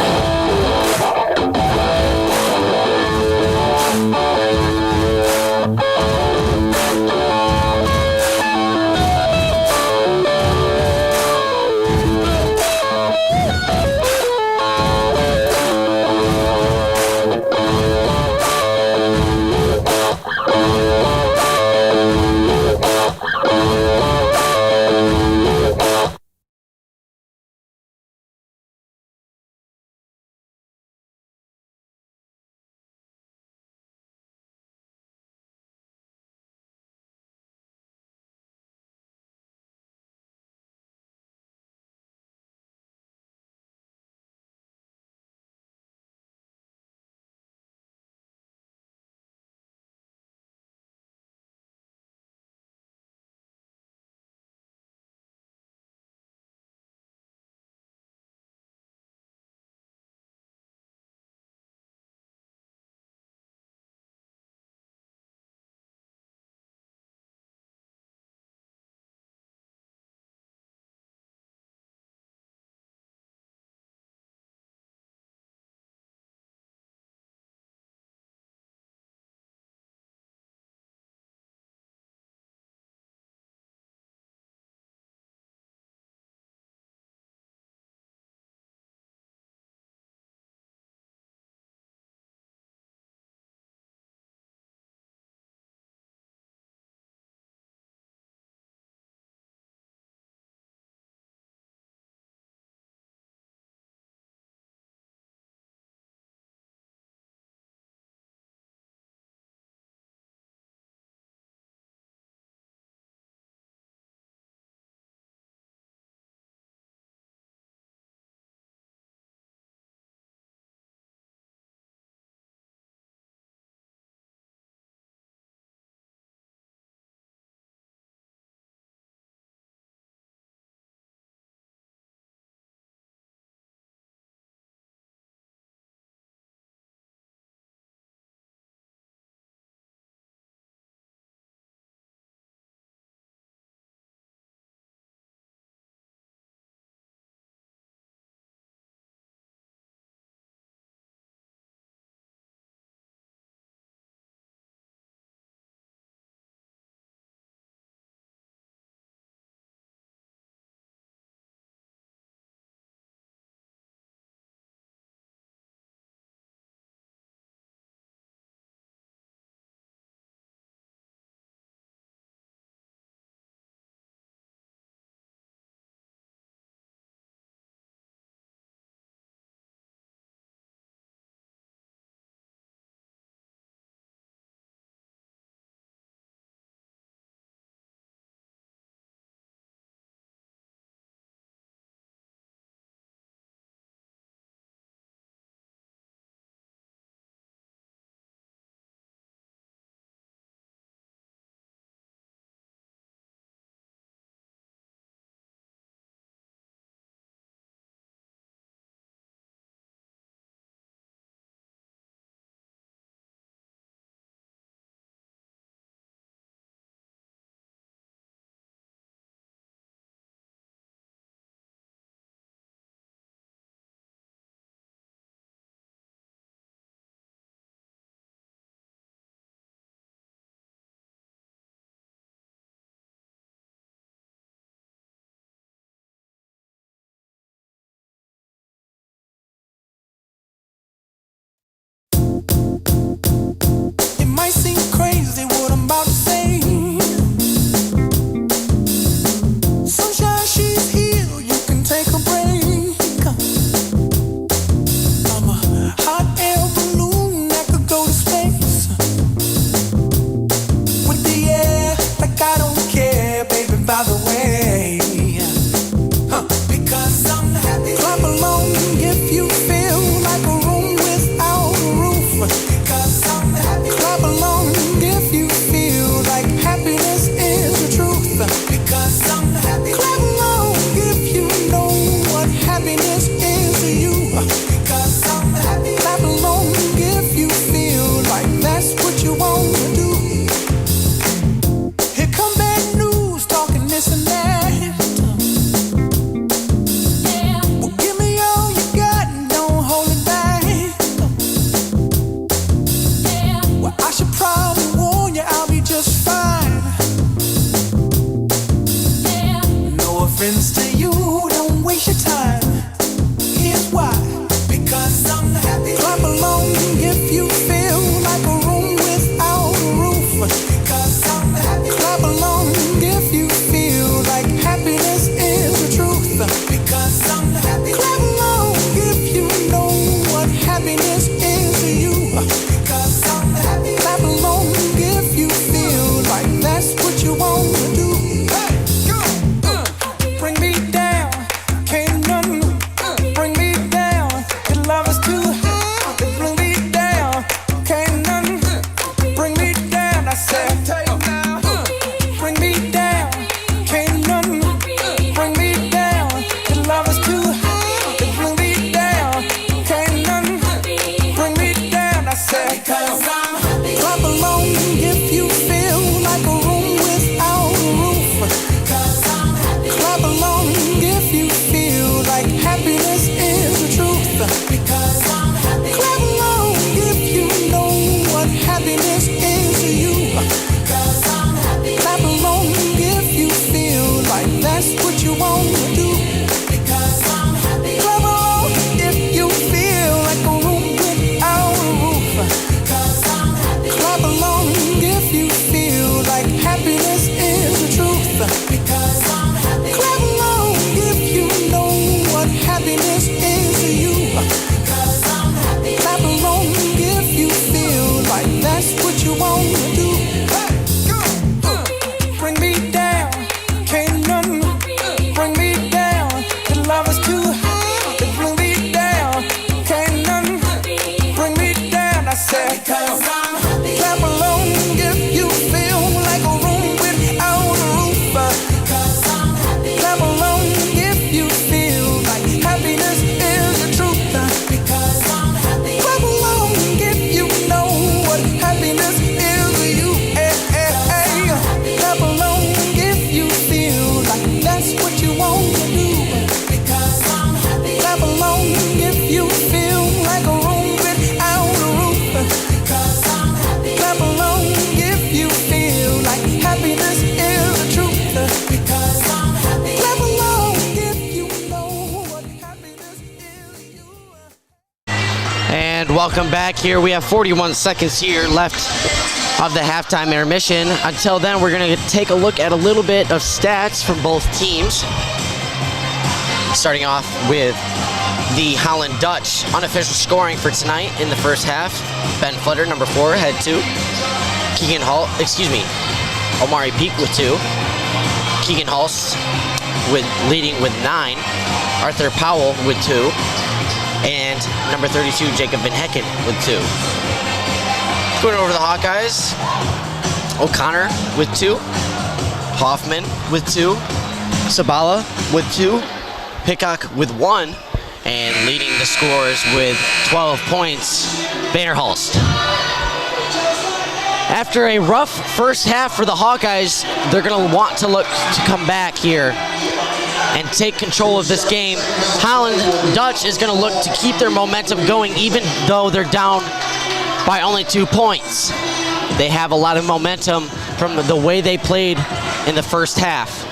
said, bring me down. Can't none bring me down. The love is too high to bring me down. Can't none bring me down. I said, clap along if you feel like a room without a roof. Clap along if you feel like happiness is the truth. Clap along if you know what happiness is to you. Clap along if you feel like that's what you want to do. Clap along if you feel like a room without a roof. Clap along if you feel like happiness is the truth. Clap along if you know what happiness is to you. Clap along if you feel like that's what you want to do. Bring me down, can't none bring me down. The love is too high to bring me down. Can't none bring me down. I said, clap along if you feel like a room without a roof. Clap along if you feel like happiness is the truth. Clap along if you know what happiness is to you. Clap along if you feel like that's what you want to do. Clap along if you feel like a room without a roof. Clap along if you feel like happiness is the truth. Clap along if you know what happiness is to you. And welcome back here. We have 41 seconds here left of the halftime intermission. Until then, we're going to take a look at a little bit of stats from both teams. Starting off with the Holland Dutch unofficial scoring for tonight in the first half. Ben Flutter, number 4, had 2. Omari Peak with 2. Keegan Hulse leading with 9. Arthur Powell with 2. And number 32, Jacob Van Hecken with 2. Going over to the Hawkeyes, O'Connor with 2. Hoffman with 2. Sabala with 2. Hickok with 1. And leading the scores with 12 points, Vanderhulst. After a rough first half for the Hawkeyes, they're going to want to look to come back here and take control of this game. Holland Dutch is going to look to keep their momentum going even though they're down by only 2 points. They have a lot of momentum from the way they played in the first half.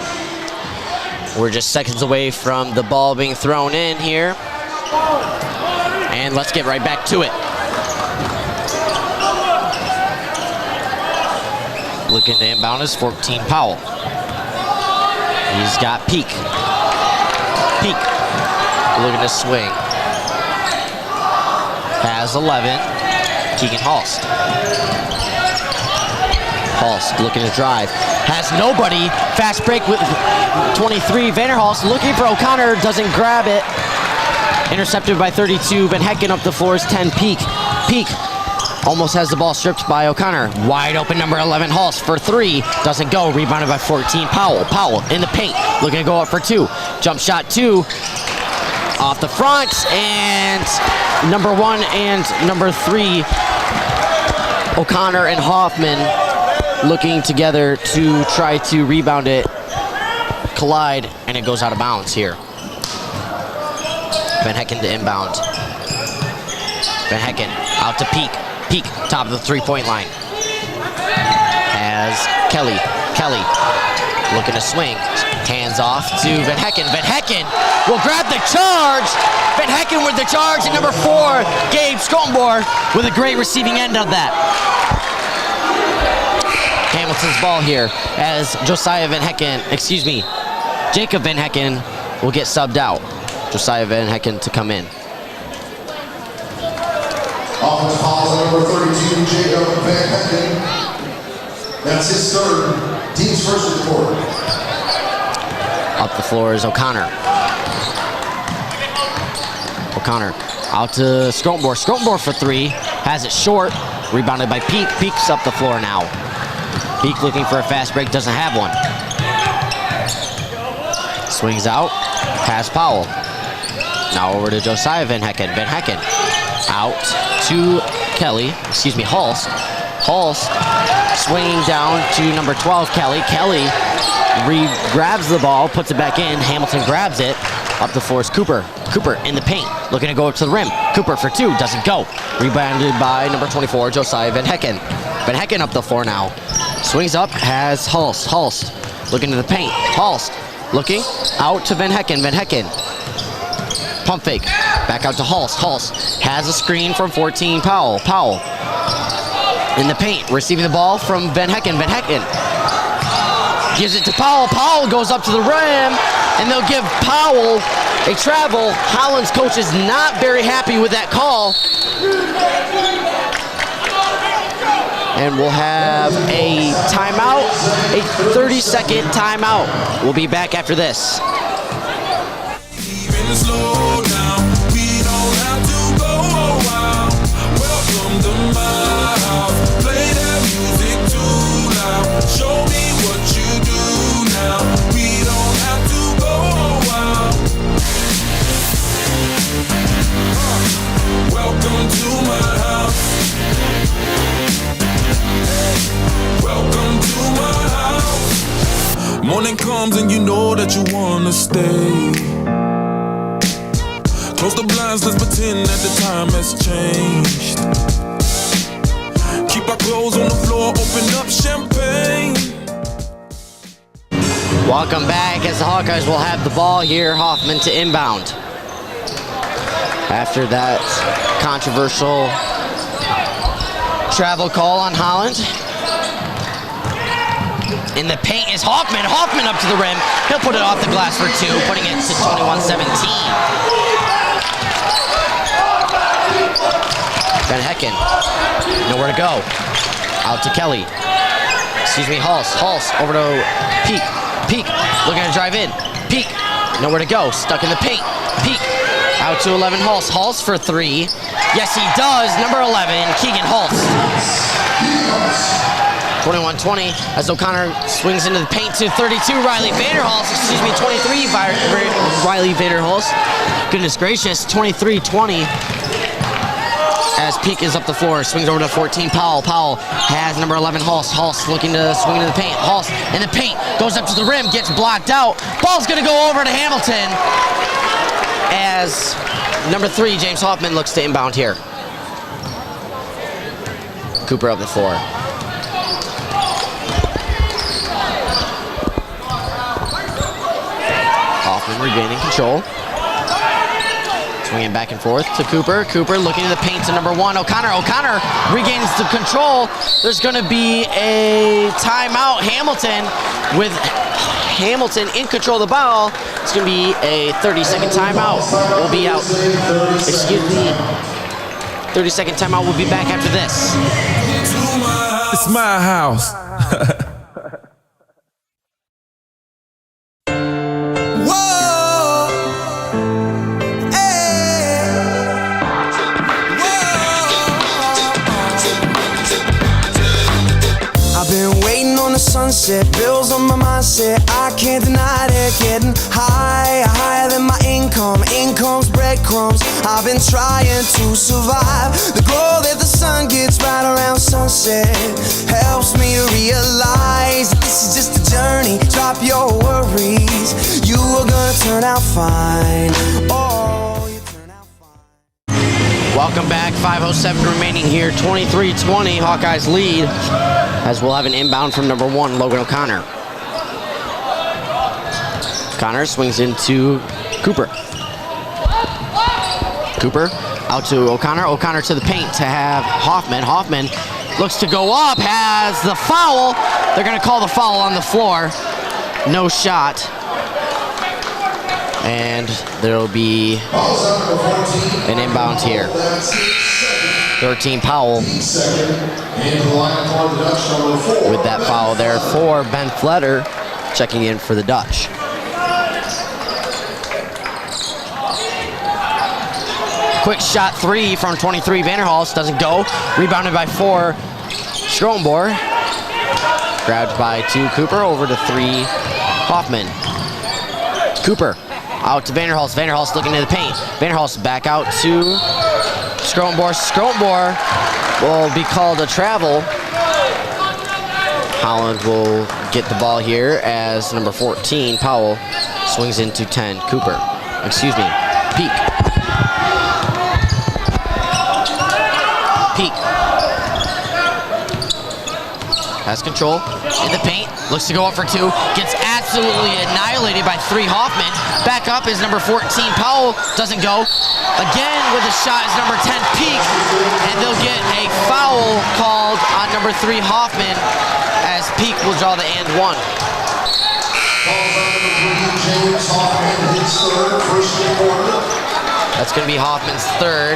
We're just seconds away from the ball being thrown in here. And let's get right back to it. Looking to inbound is 14 Powell. He's got Peak. Peak looking to swing. Has 11. Keegan Hulst. Hulst looking to drive. Has nobody. Fast break with 23. Vanderhulst looking for O'Connor. Doesn't grab it. Intercepted by 32. Van Hecken up the floor is 10. Peak. Peak almost has the ball stripped by O'Connor. Wide open number 11 Hulst for 3. Doesn't go. Rebounded by 14 Powell. Powell in the paint. Looking to go up for 2. Jump shot 2. Off the front. And number 1 and number 3 O'Connor and Hoffman looking together to try to rebound it. Collide, and it goes out of bounds here. Van Hecken to inbound. Van Hecken out to Peak. Peak, top of the three-point line. Has Kelly. Kelly looking to swing. Hands off to Van Hecken. Van Hecken will grab the charge. Van Hecken with the charge, and number 4, Gabe Skoltenborg with a great receiving end of that. Hamilton's ball here as Jacob Van Hecken will get subbed out. Josiah Van Hecken to come in. Offensive foul on number 32, Jacob Van Hecken. That's his third, team's first of the quarter. Up the floor is O'Connor. O'Connor out to Skoltenborg. Skoltenborg for 3. Has it short. Rebounded by Peak. Peak's up the floor now. Peak looking for a fast break, doesn't have one. Swings out, pass Powell. Now over to Josiah Van Hecken. Van Hecken out to Kelly, Hulse. Hulse swinging down to number 12, Kelly. Kelly grabs the ball, puts it back in. Hamilton grabs it. Up the floor is Cooper. Cooper in the paint, looking to go up to the rim. Cooper for two, doesn't go. Rebounded by number 24, Josiah Van Hecken. Van Hecken up the floor now. Swings up, has Hulse. Hulse looking to the paint. Hulse looking out to Van Hecken. Van Hecken. Pump fake. Back out to Hulse. Hulse has a screen from 14, Powell. Powell in the paint, receiving the ball from Van Hecken. Van Hecken gives it to Powell. Powell goes up to the rim, and they'll give Powell a travel. Holland's coach is not very happy with that call. And we'll have a timeout, a 30-second timeout. We'll be back after this. Even slow down, we don't have to go a while. Welcome to my house. Play that music too loud. Show me what you do now. We don't have to go a while. Welcome to my house. Welcome to my house. Morning comes and you know that you wanna stay. Close the blinds, let's pretend that the time has changed. Keep our clothes on the floor, open up champagne. Welcome back as the Hawkeyes will have the ball here. Hoffman to inbound. After that controversial travel call on Holland. In the paint is Hoffman. Hoffman up to the rim. He'll put it off the glass for two, putting it to 21-17. Van Hecken, nowhere to go. Out to Kelly. Hulse. Hulse over to Peak. Peak looking to drive in. Peak, nowhere to go. Stuck in the paint. Peak out to 11 Hulse. Hulse for three. Yes, he does. Number 11, Keegan Hulse. 21-20 as O'Connor swings into the paint to 32, Riley Vanderhulst, 23, Riley Vanderhulst. Goodness gracious, 23-20 as Peak is up the floor, swings over to 14, Powell. Powell has number 11, Hulse. Hulse looking to swing into the paint. Hulse in the paint, goes up to the rim, gets blocked out. Ball's gonna go over to Hamilton as number 3, James Hoffman, looks to inbound here. Cooper up the floor. Hoffman regaining control. Swinging back and forth to Cooper. Cooper looking to the paint to number 1, O'Connor. O'Connor regains the control. There's going to be a timeout. Hamilton with Hamilton in control of the ball. It's going to be a 30-second timeout. We'll be out. Excuse me. 30-second timeout. We'll be back after this. It's my house. Sunset, bills on my mindset, I can't deny it. Getting higher than my income. Income's breadcrumbs, I've been trying to survive. The glow that the sun gets right around sunset helps me to realize that this is just a journey. Drop your worries, you are gonna turn out fine. Oh, you turn out fine. Welcome back, 5:07 remaining here, 23-20, Hawkeyes lead, as we'll have an inbound from number 1, Logan O'Connor. O'Connor swings into Cooper. Cooper out to O'Connor. O'Connor to the paint to have Hoffman. Hoffman looks to go up, has the foul. They're going to call the foul on the floor. No shot. And there'll be an inbound here. 13 Powell with that foul there for Ben Fletter, checking in for the Dutch. Quick shot 3 from 23 Vanderhulst, doesn't go. Rebounded by 4 Schroenborg. Grabbed by 2, Cooper. Over to 3, Hoffman. Cooper out to Vanderhulst. Vanderhulst looking to the paint. Vanderhulst back out to Skrotenborg. Skrotenborg will be called a travel. Holland will get the ball here as number 14, Powell, swings into 10, Cooper. Excuse me, Peak. Peak. Has control in the paint, looks to go up for 2, gets absolutely annihilated by 3, Hoffman. Back up is number 14, Powell, doesn't go. Again with a shot is number 10, Peak, and they'll get a foul called on number 3, Hoffman, as Peak will draw the and 1. That's going to be Hoffman's third.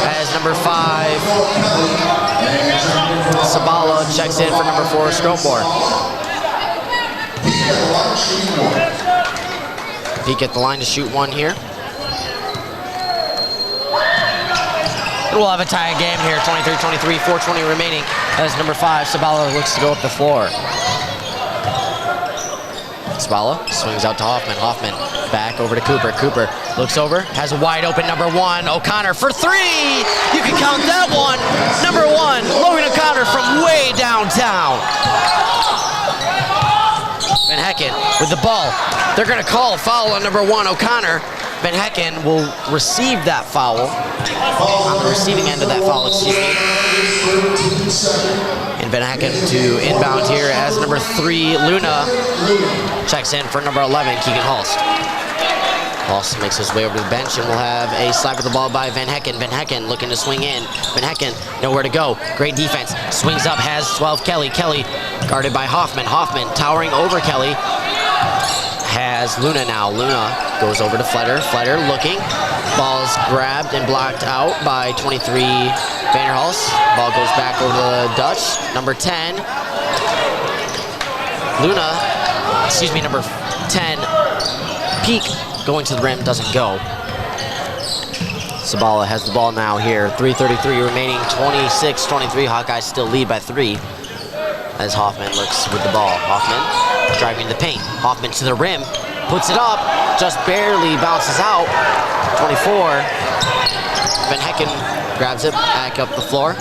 As number 5, Sabala checks in for number 4, Skrotenborg. Peak at the line to shoot 1 here. We'll have a tie game here, 23-23, 4:20 remaining. As number 5, Sabala looks to go up the floor. Sabala swings out to Hoffman. Hoffman back over to Cooper. Cooper looks over, has a wide open number 1, O'Connor for 3. You can count that one. Number 1, Logan O'Connor from way downtown. Van Hecken with the ball. They're going to call a foul on number 1, O'Connor. Van Hecken will receive that foul. On the receiving end of that foul, excuse me. And Van Hecken to inbound here as number 3, Luna, checks in for number 11, Keegan Hulst. Hulst makes his way over to the bench, and we'll have a slide with the ball by Van Hecken. Van Hecken looking to swing in. Van Hecken nowhere to go. Great defense. Swings up, has 12, Kelly. Kelly guarded by Hoffman. Hoffman towering over Kelly. Has Luna now. Luna goes over to Fletter. Fletter looking. Ball's grabbed and blocked out by 23, Vanderhulst. Ball goes back over to the Dutch. Number 10, Luna, excuse me, number 10, Peak, going to the rim, doesn't go. Sabala has the ball now here. 3:33 remaining, 26-23. Hawkeyes still lead by 3. As Hoffman looks with the ball. Hoffman driving the paint. Hoffman to the rim, puts it up, just barely bounces out. 24. Van Hecken grabs it back up the floor.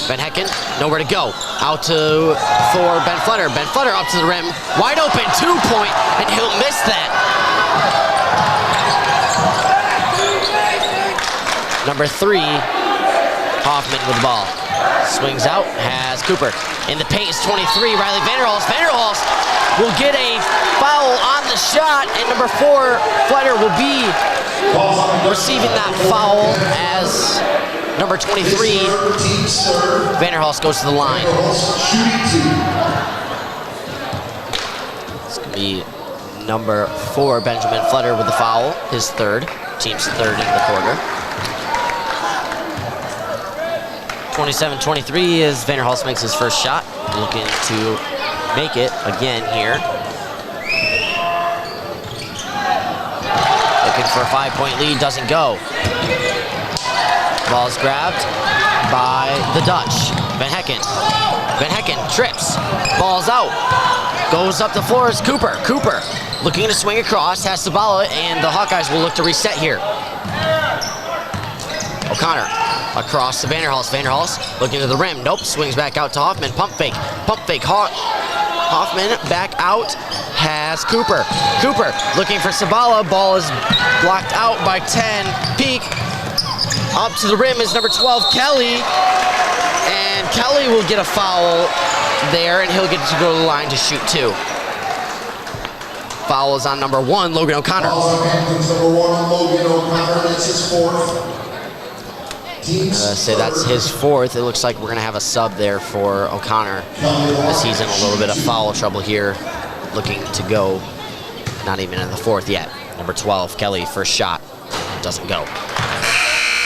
Van Hecken, nowhere to go. Out to for Ben Fletter. Ben Fletter up to the rim, wide open 2-point, and he'll miss that. Number 3, Hoffman with the ball. Swings out, has Cooper. In the paint is 23, Riley Vanderhulst. Vanderhulst will get a foul on the shot, and number 4, Fletter, will be receiving that foul as number 23, Vanderhulst, goes to the line. It's going to be number 4, Benjamin Fletter, with the foul, his third, team's third in the quarter. 27-23 as Vanderhulst makes his first shot, looking to make it again here. Looking for a 5-point lead, doesn't go. Ball's grabbed by the Dutch. Van Hecken. Van Hecken trips. Ball's out. Goes up the floor is Cooper. Cooper looking to swing across, has Sabala, and the Hawkeyes will look to reset here. O'Connor across to Vanderhulst. Vanderhulst looking to the rim. Nope. Swings back out to Hoffman. Pump fake. Pump fake. Hoffman back out. Has Cooper. Cooper looking for Sabala. Ball is blocked out by 10. Peak. Up to the rim is number 12, Kelly. And Kelly will get a foul there, and he'll get to go to the line to shoot 2. Foul is on number 1, Logan O'Connor. Number 1, Logan O'Connor. That's his 4th. Say that's his 4th. It looks like we're going to have a sub there for O'Connor, as he's in a little bit of foul trouble here, looking to go. Not even in the 4th yet. Number 12, Kelly, first shot. Doesn't go.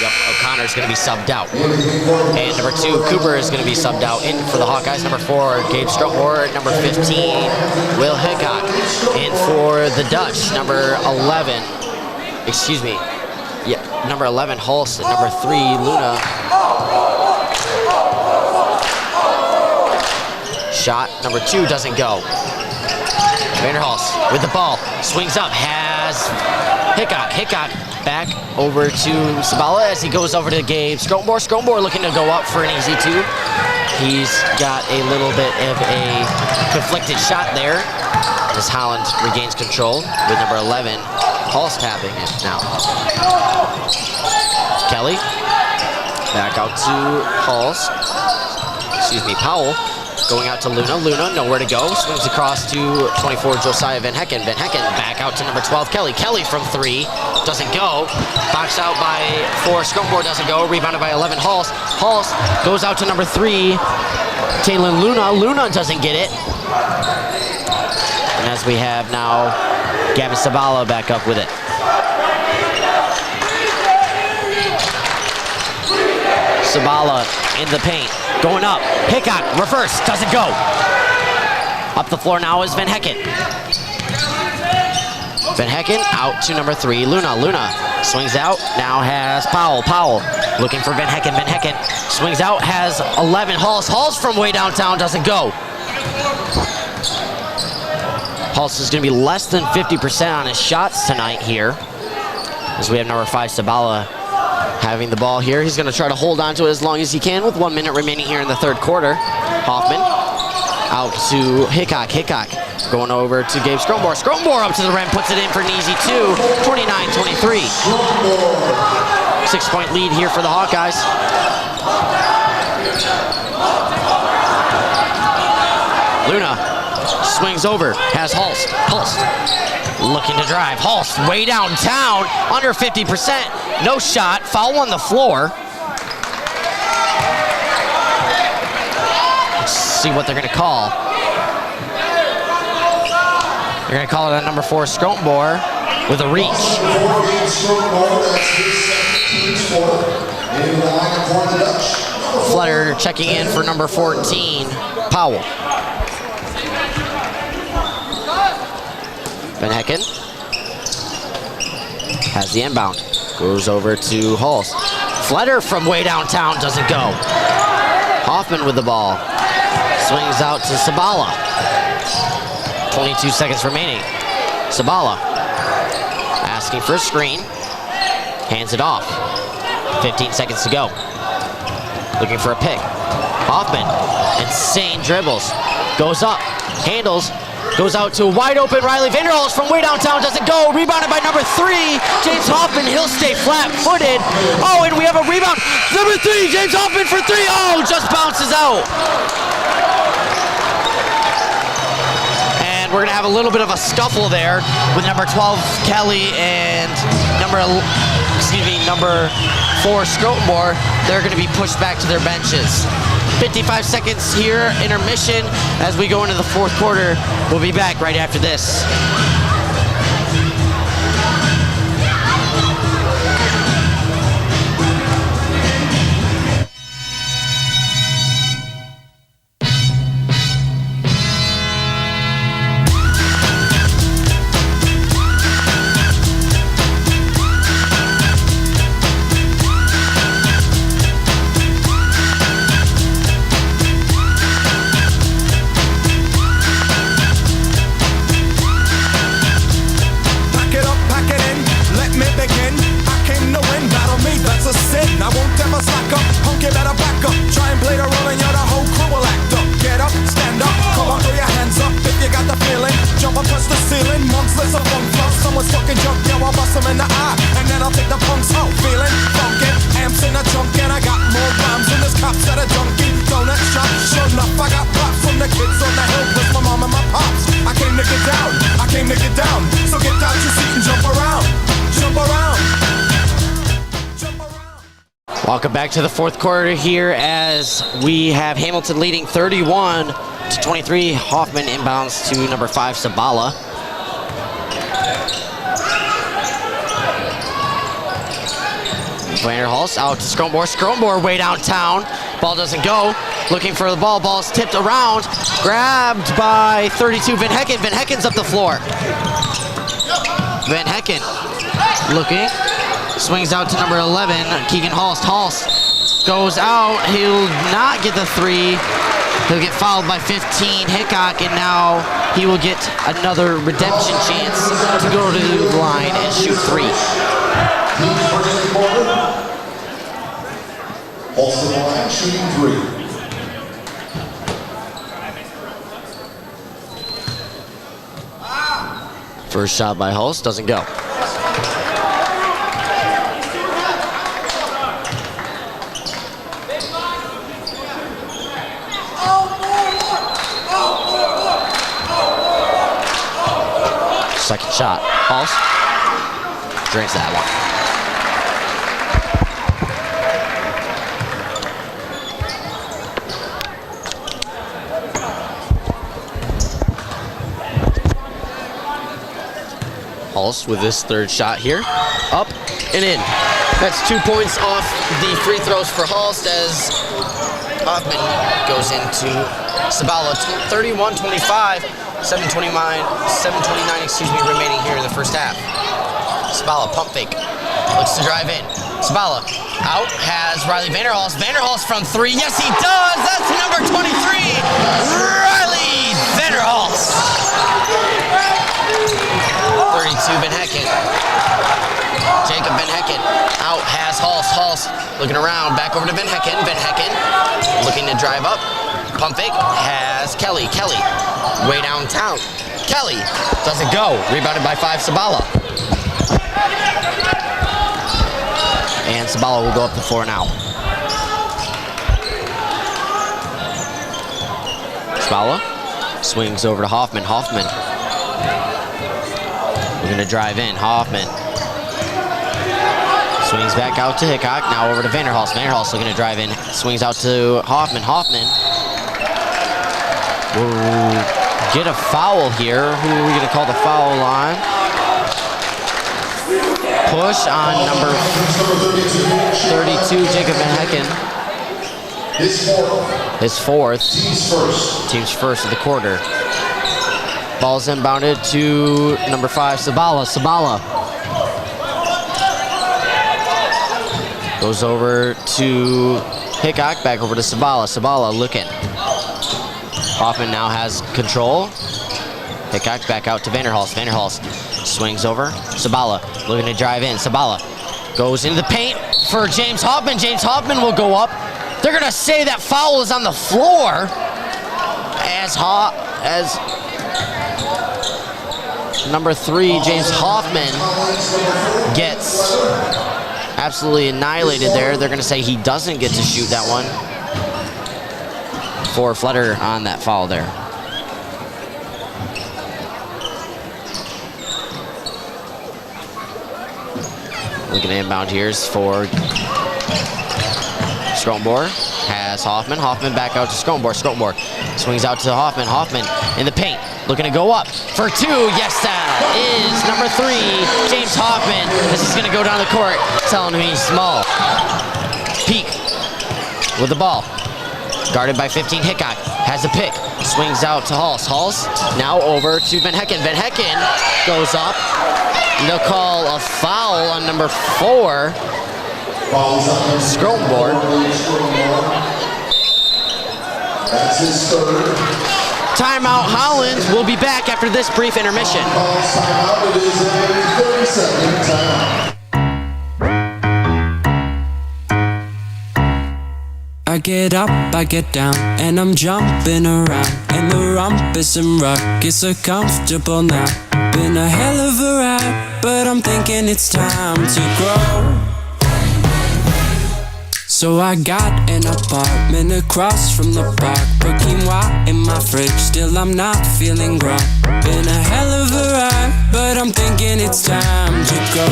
Yep, O'Connor's going to be subbed out. And number 2, Cooper is going to be subbed out. In for the Hawkeyes, number 4, Gabe Strutmore. Number 15, Will Hickok. In for the Dutch, number 11. Excuse me. Yeah, number 11, Hulst, and number 3, Luna. shot, number 2, doesn't go. Vanderhulst with the ball, swings up, has Hickok. Hickok back over to Sabala as he goes over to Gabe Scrombore. Scrombore looking to go up for an easy 2. He's got a little bit of a conflicted shot there as Holland regains control with number 11, Hulse tapping it now. Kelly, back out to Hulse. Powell. Going out to Luna. Luna, nowhere to go. Swings across to 24, Josiah Van Hecken. Van Hecken back out to number 12, Kelly. Kelly from 3. Doesn't go. Boxed out by 4. Scrombore doesn't go. Rebounded by 11, Hulse. Hulse goes out to number 3, Taylor Luna. Luna doesn't get it. And as we have now Gavin Sabala back up with it. Sabala in the paint. Going up. Hickok, reverse, doesn't go. Up the floor now is Van Hecken. Van Hecken out to number 3, Luna. Luna swings out, now has Powell. Powell looking for Van Hecken. Van Hecken swings out, has 11, Hulse. Hulse from way downtown, doesn't go. Hulse is going to be less than 50% on his shots tonight here, as we have number 5, Sabala, having the ball here. He's going to try to hold on to it as long as he can with 1 minute remaining here in the third quarter. Hoffman out to Hickok. Hickok going over to Gabe Scrombore. Scrombore up to the rim, puts it in for an easy 2, 29-23. 6-point lead here for the Hawkeyes. Luna swings over, has Hulse. Hulse looking to drive. Hulse way downtown, under 50%. No shot, foul on the floor. Let's see what they're going to call. They're going to call it on number 4, Scrombore, with a reach. Flutter checking in for number 14, Powell. Van Hecken has the inbound. Goes over to Hulse. Flutter from way downtown, doesn't go. Hoffman with the ball. Swings out to Sabala. 22 seconds remaining. Sabala asking for a screen. Hands it off. 15 seconds to go. Looking for a pick. Hoffman, insane dribbles. Goes up, handles, goes out to a wide open Riley Vanderhulst from way downtown, doesn't go. Rebounded by number 3, James Hoffman. He'll stay flat-footed. Oh, and we have a rebound. Number 3, James Hoffman for 3. Oh, just bounces out. And we're gonna have a little bit of a scuffle there with number 12, Kelly, and number 4, Scrombore. They're gonna be pushed back to their benches. 55 seconds here, intermission, as we go into the fourth quarter. We'll be back right after this. Welcome back to the fourth quarter here as we have Hamilton leading 31-23. Hoffman inbounds to number 5, Sabala. Vanderhulst out to Scrombore. Scrombore way downtown. Ball doesn't go. Looking for the ball. Ball's tipped around. Grabbed by 32, Van Hecken. Van Hecken's up the floor. Van Hecken looking. Swings out to number 11, Keegan Hulse. Hulse goes out. He'll not get the 3. He'll get fouled by 15 Hickok, and now he will get another redemption chance to go to the line and shoot 3. Holds the line, shooting 3. First shot by Hulse doesn't go. Second shot, Hulse drinks that one. Hulse with his third shot here. Up and in. That's 2 points off the free throws for Hulse as Hoffman goes into Sabala. 31-25, 7:29 remaining here in the first half. Sabala pump fake. Looks to drive in. Sabala out, has Riley Vanderhulst. Vanderhulst from 3. Yes, he does. That's number 23, Riley Vanderhulst. 32, Van Hecken. Jacob Van Hecken out, has Hulse looking around, back over to Van Hecken. Van Hecken looking to drive up. Pump fake, has Kelly. Kelly way downtown. Kelly doesn't go. Rebounded by 5, Sabala. And Sabala will go up to 4 now. Sabala swings over to Hoffman. Hoffman looking to drive in. Hoffman swings back out to Hickok. Now over to Vanderhulst. Vanderhulst looking to drive in. Swings out to Hoffman. Hoffman will get a foul here. Who are we going to call the foul on? Push on number 32, Jacob Van Hecken. His fourth. Team's first of the quarter. Ball's inbounded to number 5, Sabala. Sabala goes over to Hickok, back over to Sabala. Sabala looking. Hoffman now has control. Hickok back out to Vanderhulst. Vanderhulst swings over. Sabala looking to drive in. Sabala goes into the paint for James Hoffman. James Hoffman will go up. They're going to say that foul is on the floor as number 3, James Hoffman, gets absolutely annihilated there. They're going to say he doesn't get to shoot that one. 4-footer on that foul there. Looking at inbound here is for Skronborg. Has Hoffman. Hoffman back out to Skronborg. Skronborg swings out to Hoffman. Hoffman in the paint. Looking to go up for 2. Yes, that is number 3, James Hoffman. This is going to go down the court, telling him he's small. Peak with the ball. Guarded by 15, Hickok. Has a pick. Swings out to Hulse. Hulse now over to Van Hecken. Van Hecken goes up. They'll call a foul on number 4, Skronborg. That's his third. Timeout, Holland. We'll be back after this brief intermission. Timeout. It is a 30-second timeout. I get up, I get down, and I'm jumping around. And the rumpus and rock is so comfortable now. Been a hell of a ride, but I'm thinking it's time to grow. So I got an apartment across from the park. Put quinoa in my fridge, still I'm not feeling grown. Been a hell of a ride, but I'm thinking it's time to go.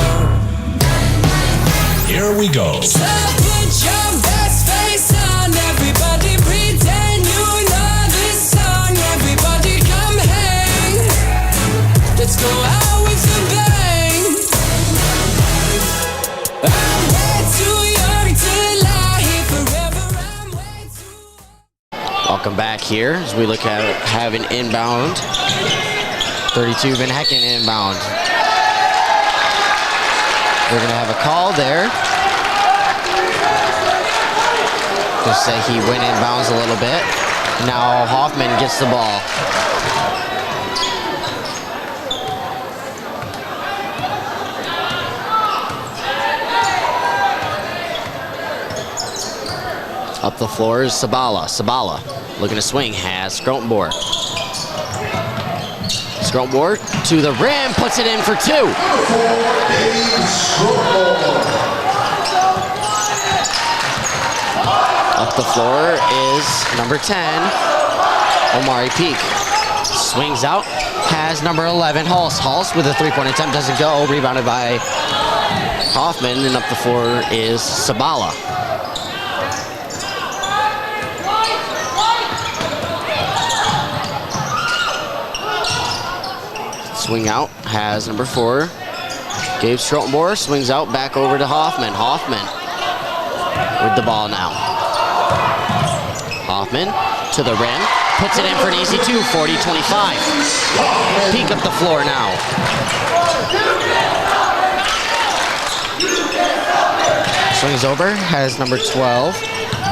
Here we go. So put your best face on, everybody pretend you know this song. Everybody come hang, let's go out with a bang. I'm way too young to lie here forever. I'm way too. Welcome back here as we look at having inbound. 32, Van Hecken inbound. We're going to have a call there. Just say he went inbounds a little bit. Now Hoffman gets the ball. Up the floor is Sabala. Sabala looking to swing, has Scrotenborg. Scrotenborg to the rim, puts it in for 2. Up the floor is number 10, Omari Peak. Swings out, has number 11, Hulse. Hulse with a three-point attempt, doesn't go. Rebounded by Hoffman, and up the floor is Sabala. Swing out, has number 4, Gabe Scrotenborg. Swings out, back over to Hoffman. Hoffman with the ball now. Hoffman to the rim, puts it in for an easy 2, 40-25. Peak up the floor now. Swings over, has number 12,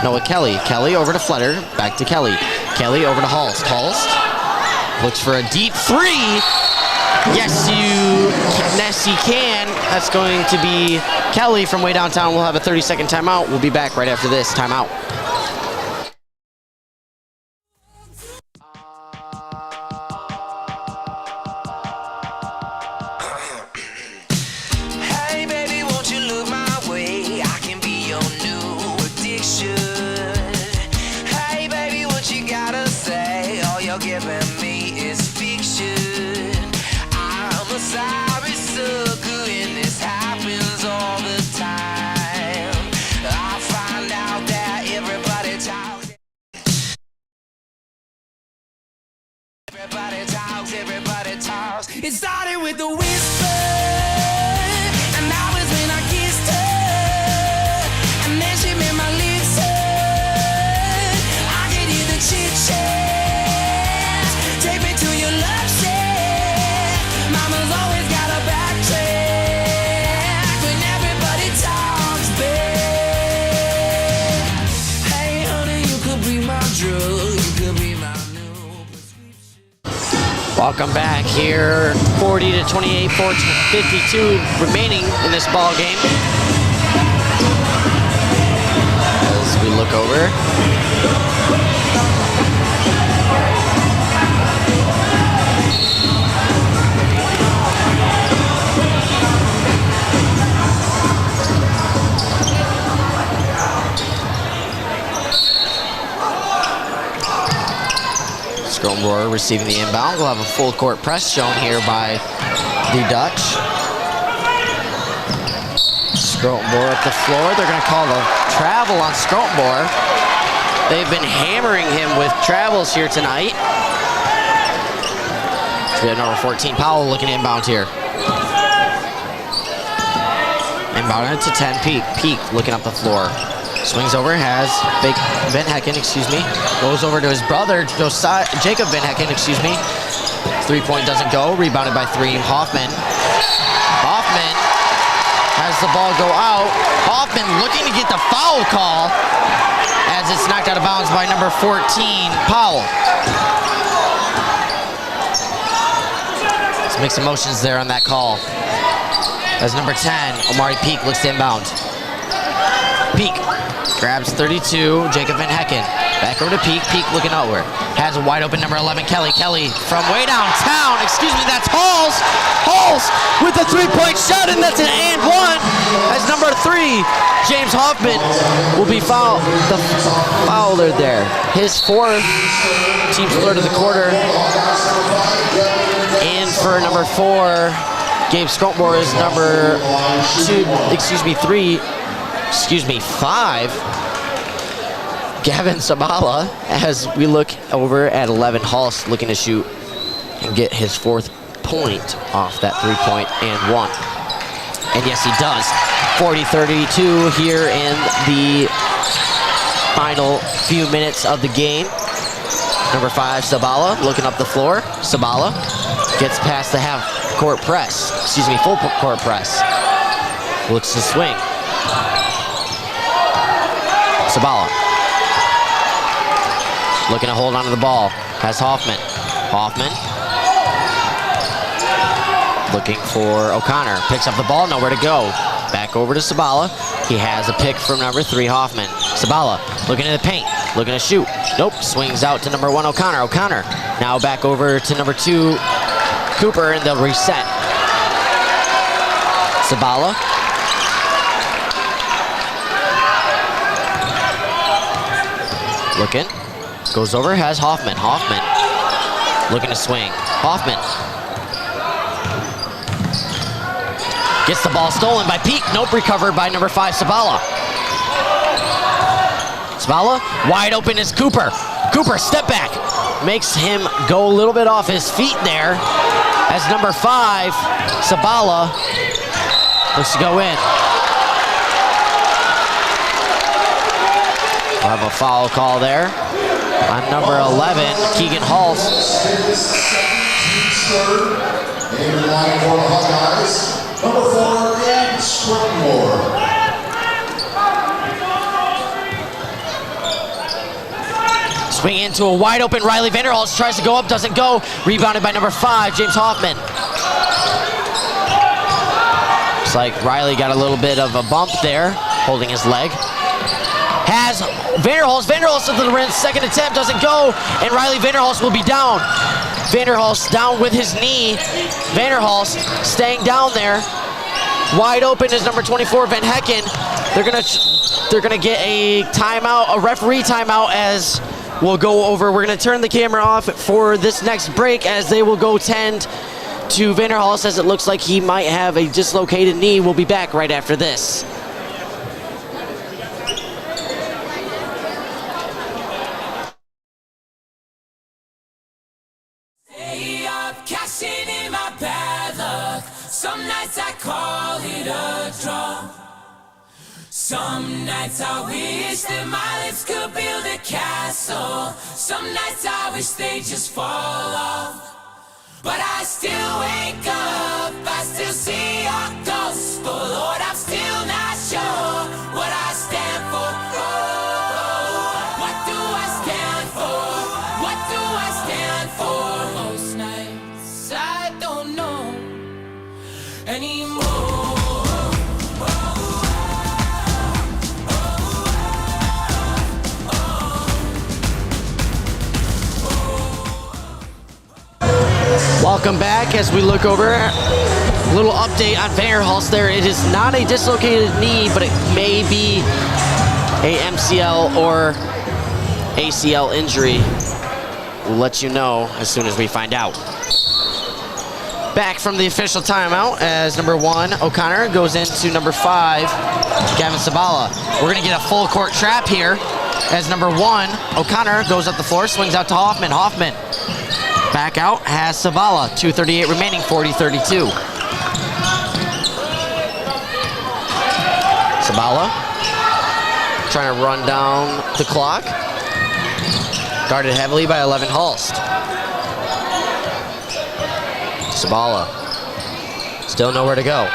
Noah Kelly. Kelly over to Fletter, back to Kelly. Kelly over to Hulse. Hulse looks for a deep 3. Yes, he can. That's going to be Kelly from way downtown. We'll have a 30-second timeout. We'll be back right after this timeout. Hey baby, won't you look my way? I can be your new addiction. Hey baby, what you gotta say? All you're giving me is fiction. I'm a sorry sucker and this happens all the time. I find out that everybody talks. Everybody talks, everybody talks. It started with a whisper, and that was when I kissed her. And then she made my lips hurt. I could hear the chit chat. Take me to your love shack. Mama's always got a backtrack when everybody talks back. Hey honey, you could be my drug. You could be my new prescription. Welcome back here. 40-28, 4:52 remaining in this ball game. As we look over. Scrotenborg receiving the inbound. We'll have a full court press shown here by the Dutch. Scrotenborg up the floor. They're going to call the travel on Scrotenborg. They've been hammering him with travels here tonight. So we have number 14, Powell, looking inbound here. Inbound to 10, Peak. Peak looking up the floor. Swings over, has Van Hecken, goes over to his brother, Jacob Van Hecken, 3-point doesn't go, rebounded by 3, Hoffman. Hoffman has the ball go out. Hoffman looking to get the foul call as it's knocked out of bounds by number 14, Powell. Some mixed emotions there on that call. As number 10, Omari Peak looks to inbound. Peak grabs 32, Jacob Van Hecken. Back over to Peak. Peak looking outward. Has a wide open number 11, Kelly. Kelly from way downtown. That's Hulse. Hulse with a 3-point shot, and that's an and one. As number 3, James Hoffman will be fouled. The fouler there. His 4th, team's 3rd of the quarter. And for number 4, Gabe Scrotenborg is number 5, Gavin Sabala, as we look over at 11, Hulse looking to shoot and get his 4th point off that 3-point and one. And yes, he does. 40-32 here in the final few minutes of the game. Number 5, Sabala, looking up the floor. Sabala gets past the full court press. Looks to swing. Sabala Looking to hold onto the ball. Has Hoffman. Hoffman. Looking for O'Connor. Picks up the ball, nowhere to go. Back over to Sabala. He has a pick from number 3, Hoffman. Sabala looking in the paint. Looking to shoot. Nope. Swings out to number 1, O'Connor. O'Connor now back over to number 2, Cooper, and they'll reset. Sabala. Looking. Goes over, has Hoffman. Hoffman looking to swing. Hoffman. Gets the ball stolen by Peak. Nope, recovered by number 5, Sabala. Sabala, wide open is Cooper. Cooper, step back. Makes him go a little bit off his feet there as number 5, Sabala, looks to go in. We'll have a foul call there on number 11, Keegan Halls. And line for the Hawkeyes, number 4, Aiden Scrutmore. Swing into a wide open Riley Vanderhulst, tries to go up, doesn't go. Rebounded by number 5, James Hoffman. Looks like Riley got a little bit of a bump there, holding his leg. Has Vanderhulst. Vanderhulst to the rim, second attempt, doesn't go, and Riley Vanderhulst will be down. Vanderhulst down with his knee. Vanderhulst staying down there. Wide open is number 24, Van Hecken. They're gonna get a timeout, a referee timeout, as we'll go over. We're gonna turn the camera off for this next break as they will go tend to Vanderhulst, as it looks like he might have a dislocated knee. We'll be back right after this. Cashing in my bad luck. Some nights I call it a draw. Some nights I wish that my lips could build a castle. Some nights I wish they just fall off. But I still wake up, I still see your ghost. Oh Lord, I'm still not sure what I stand for. Oh, what do I stand for? What do I stand for? Most nights I don't know anymore. Welcome back as we look over a little update on Vanderhulst there. It is not a dislocated knee, but it may be a MCL or ACL injury. We'll let you know as soon as we find out. Back from the official timeout as number 1, O'Connor, goes into number 5, Gavin Sabala. We're going to get a full court trap here as number 1, O'Connor, goes up the floor, swings out to Hoffman. Hoffman back out, has Sabala. 2:38 remaining, 40-32. Sabala trying to run down the clock. Guarded heavily by 11 Hulst. Sabala still nowhere to go.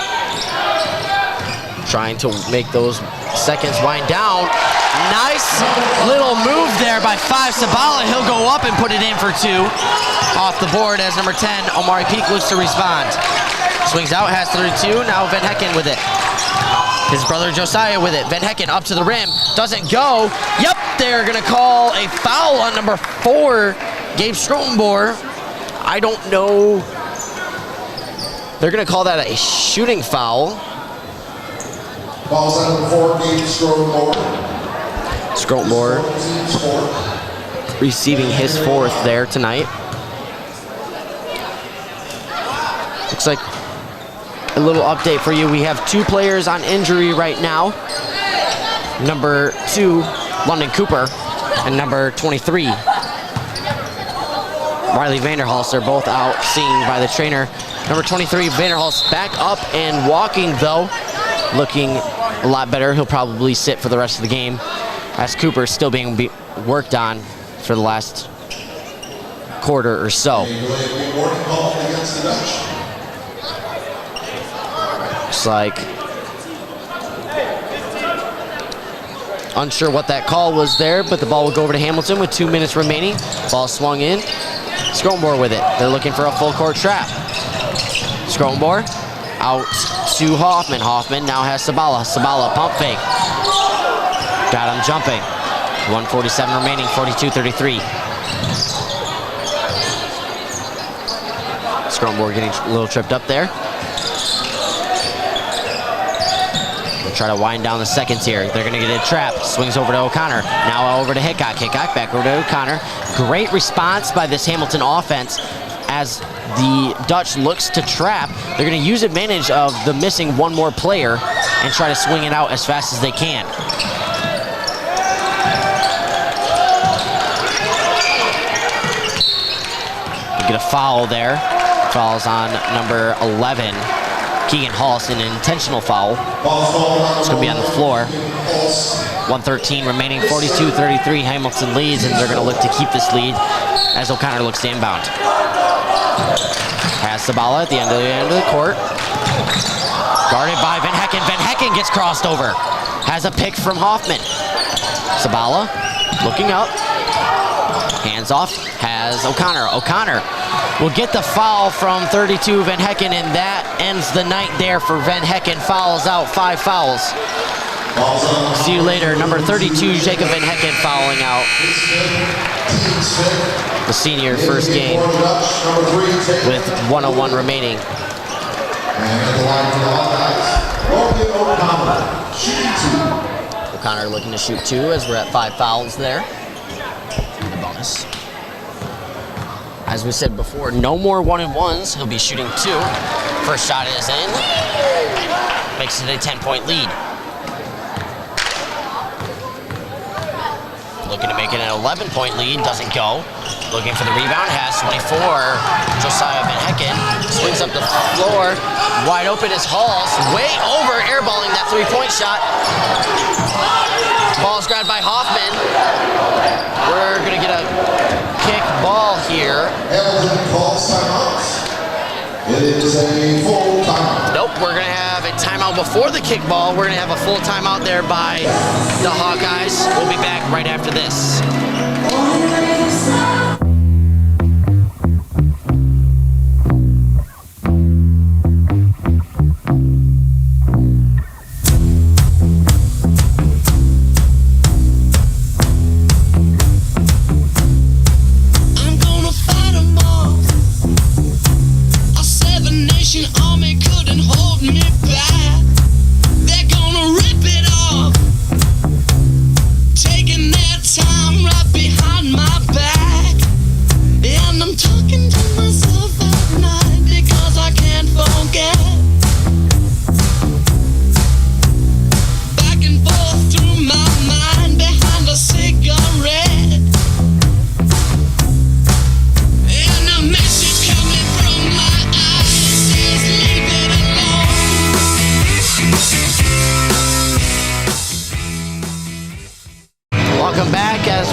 Trying to make those seconds wind down. Nice little move there by 5 Sabala. He'll go up and put it in for 2. Off the board as number 10, Omari Peak, looks to respond. Swings out, has 32. Now Van Hecken with it. His brother Josiah with it. Van Hecken up to the rim. Doesn't go. Yep, they're going to call a foul on number 4, Gabe Strotenboer. I don't know. They're going to call that a shooting foul. Balls on number 4, Gabe Strotenboer. Strotenboer receiving his 4th there tonight. Looks like a little update for you. We have 2 players on injury right now. Number 2, London Cooper, and number 23, Riley Vanderhulst. They're both out seen by the trainer. Number 23, Vanderhulst, back up and walking though. Looking a lot better. He'll probably sit for the rest of the game as Cooper's still being worked on for the last quarter or so. Looks like Unsure what that call was there, but the ball will go over to Hamilton with 2 minutes remaining. Ball swung in. Skronborg with it. They're looking for a full court trap. Skronborg out to Hoffman. Hoffman now has Sabala. Sabala pump fake. Got him jumping. 1:47 remaining, 42-33. Skronborg getting a little tripped up there. They'll try to wind down the seconds here. They're going to get a trap. Swings over to O'Connor. Now over to Hickok. Hickok back over to O'Connor. Great response by this Hamilton offense as the Dutch looks to trap. They're going to use advantage of the missing one more player and try to swing it out as fast as they can. Get a foul there. Fouls on number 11, Keegan Halls, an intentional foul. It's going to be on the floor. 1:13 remaining, 42-33. Hamilton leads, and they're going to look to keep this lead as O'Connor looks to inbound. Has Sabala at the end of the court. Guarded by Van Hecken. Van Hecken gets crossed over. Has a pick from Hoffman. Sabala looking up. Hands off, has O'Connor. O'Connor will get the foul from 32 Van Hecken, and that ends the night there for Van Hecken. Fouls out, 5 fouls. See you later. Number 32, Jacob Van Hecken fouling out. The senior first game with 1:01 remaining. O'Connor looking to shoot 2 as we're at 5 fouls there. The bonus. As we said before, no more 1-and-1s. He'll be shooting 2. First shot is in. Makes it a 10-point lead. Looking to make it an 11-point lead. Doesn't go. Looking for the rebound. Has 24. Josiah Van Hecken swings up the floor. Wide open is Halls. Way over, airballing that 3-point shot. Ball's grabbed by Hoffman. We're going to get a kick ball here. Hamilton calls timeouts. It is a full timeout. Nope, we're going to have a timeout before the kick ball. We're going to have a full timeout there by the Hawkeyes. We'll be back right after this.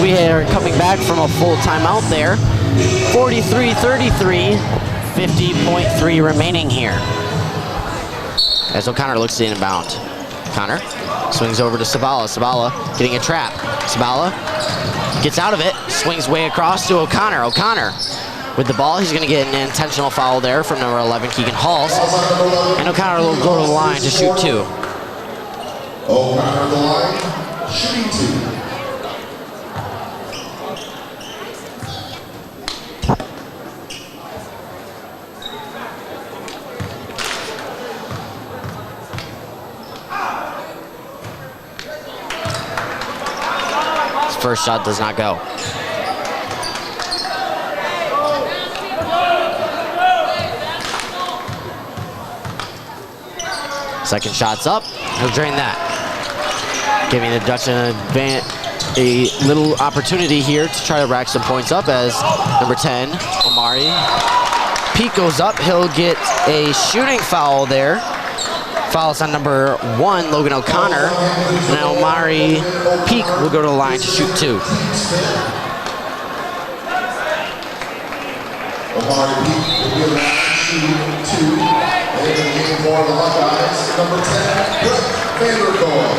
We are coming back from a full timeout there. 43-33, 50.3 remaining here. As O'Connor looks to inbound. Connor swings over to Sabala. Sabala getting a trap. Sabala gets out of it, swings way across to O'Connor. O'Connor with the ball. He's going to get an intentional foul there from number 11, Keegan Halls. And O'Connor will go to the line to shoot 2. O'Connor the line, shooting 2. First shot does not go. Second shot's up. He'll drain that. Giving the Dutch a little opportunity here to try to rack some points up as number 10, Omari Peak goes up. He'll get a shooting foul there. Fouls on number 1, Logan O'Connor. Now Omari Peak will go to the line to shoot 2. Omari Peak will be allowed to shoot 2. And in the game for the Hawkeyes, number 10, Brett Vanderkoy.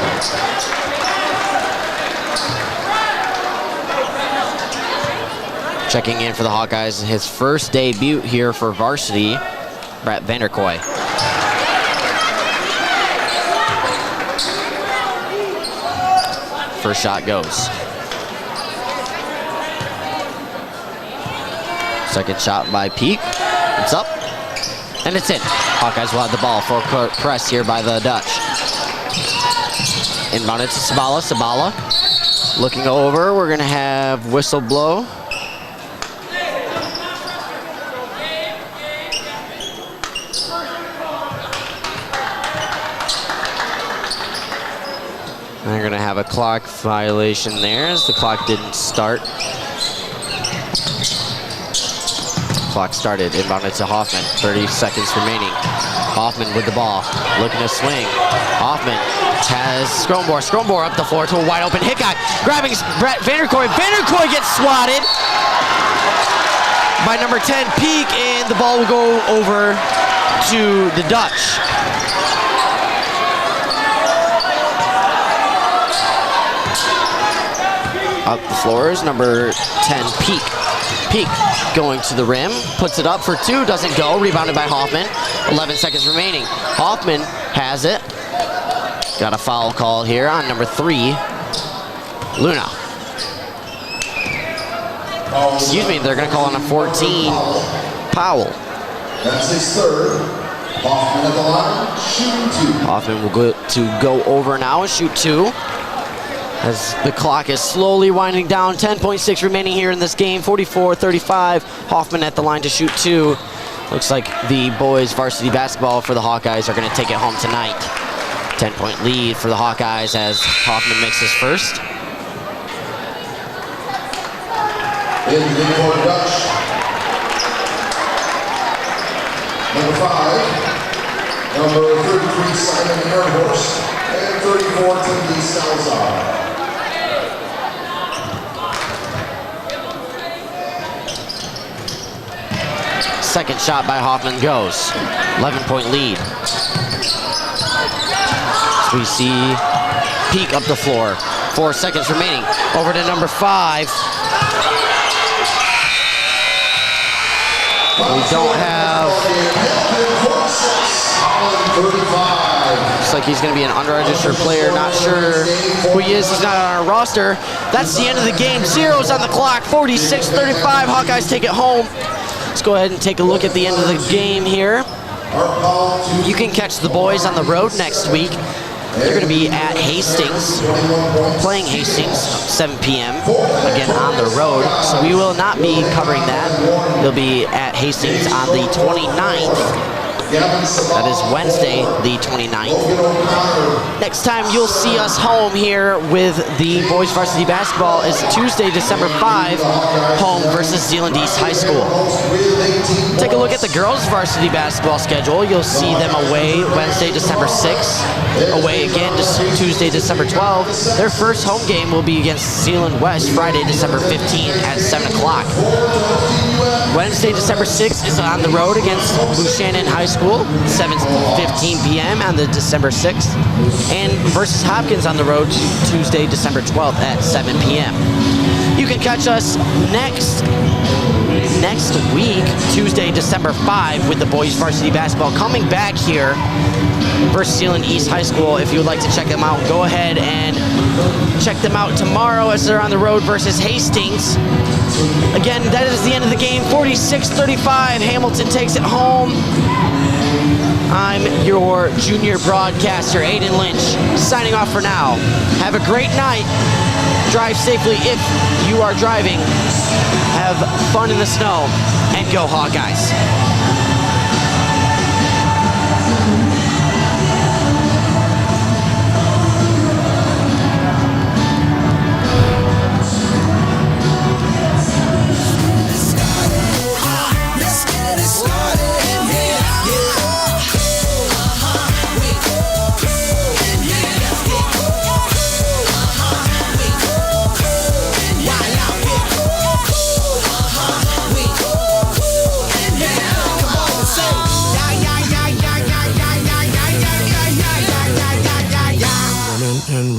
Checking in for the Hawkeyes, his first debut here for Varsity, Brett Vanderkoy. First shot goes. Second shot by Peak. It's up. And it's in. Hawkeyes will have the ball for a press here by the Dutch. Inbounded to Sabala. Sabala looking over. We're going to have whistle blow. They're going to have a clock violation there as the clock didn't start. Clock started. Inbounded to Hoffman. 30 seconds remaining. Hoffman with the ball. Looking to swing. Hoffman has Skronborg. Skronborg up the floor to a wide open Hawkeye. Grabbing Brett Vanderkoy. Vanderkoy gets swatted by number 10 Peak, and the ball will go over to the Dutch. Up the floor is number 10 Peak. Peak going to the rim, puts it up for two, doesn't go, rebounded by Hoffman. 11 seconds remaining. Hoffman has it. Got a foul call here on number 3, Luna. Excuse me, they're gonna call on a 14, Powell. That's his third. Hoffman at the line, shooting 2. Hoffman will go over now and shoot 2. As the clock is slowly winding down, 10.6 remaining here in this game, 44-35. Hoffman at the line to shoot 2. Looks like the boys varsity basketball for the Hawkeyes are going to take it home tonight. 10-point lead for the Hawkeyes as Hoffman makes his first. In the for Dutch. Number 5, number 33, Simon Airhorse, and 34, Timothy Salazar. Second shot by Hoffman goes. 11-point lead. So we see Peak up the floor. 4 seconds remaining. Over to number 5. We don't have... Looks like he's going to be an unregistered player. Not sure who he is. He's not on our roster. That's the end of the game. Zeros on the clock. 46-35. Hawkeyes take it home. Let's go ahead and take a look at the end of the game here. You can catch the boys on the road next week. They're going to be at Hastings, playing Hastings, 7 p.m., again on the road. So we will not be covering that. They'll be at Hastings on the 29th. That is Wednesday, the 29th. Next time you'll see us home here with the boys varsity basketball is Tuesday, December 5, home versus Zeeland East High School. Take a look at the girls varsity basketball schedule. You'll see them away Wednesday, December 6, away again Tuesday, December 12. Their first home game will be against Zeeland West Friday, December 15 at 7 o'clock. Wednesday, December 6 is on the road against Buchanan High School. 7:15 p.m. on the December 6th, and versus Hopkins on the road Tuesday, December 12th at 7 p.m. You can catch us next week, Tuesday, December 5, with the boys varsity basketball coming back here versus Zeeland East High School. If you would like to check them out, go ahead and check them out tomorrow as they're on the road versus Hastings. Again, that is the end of the game. 46-35. Hamilton takes it home. I'm your junior broadcaster, Aiden Lynch, signing off for now. Have a great night. Drive safely if you are driving. Have fun in the snow, and go Hawkeyes.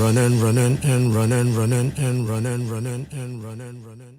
running and running and running and running and running and running and running.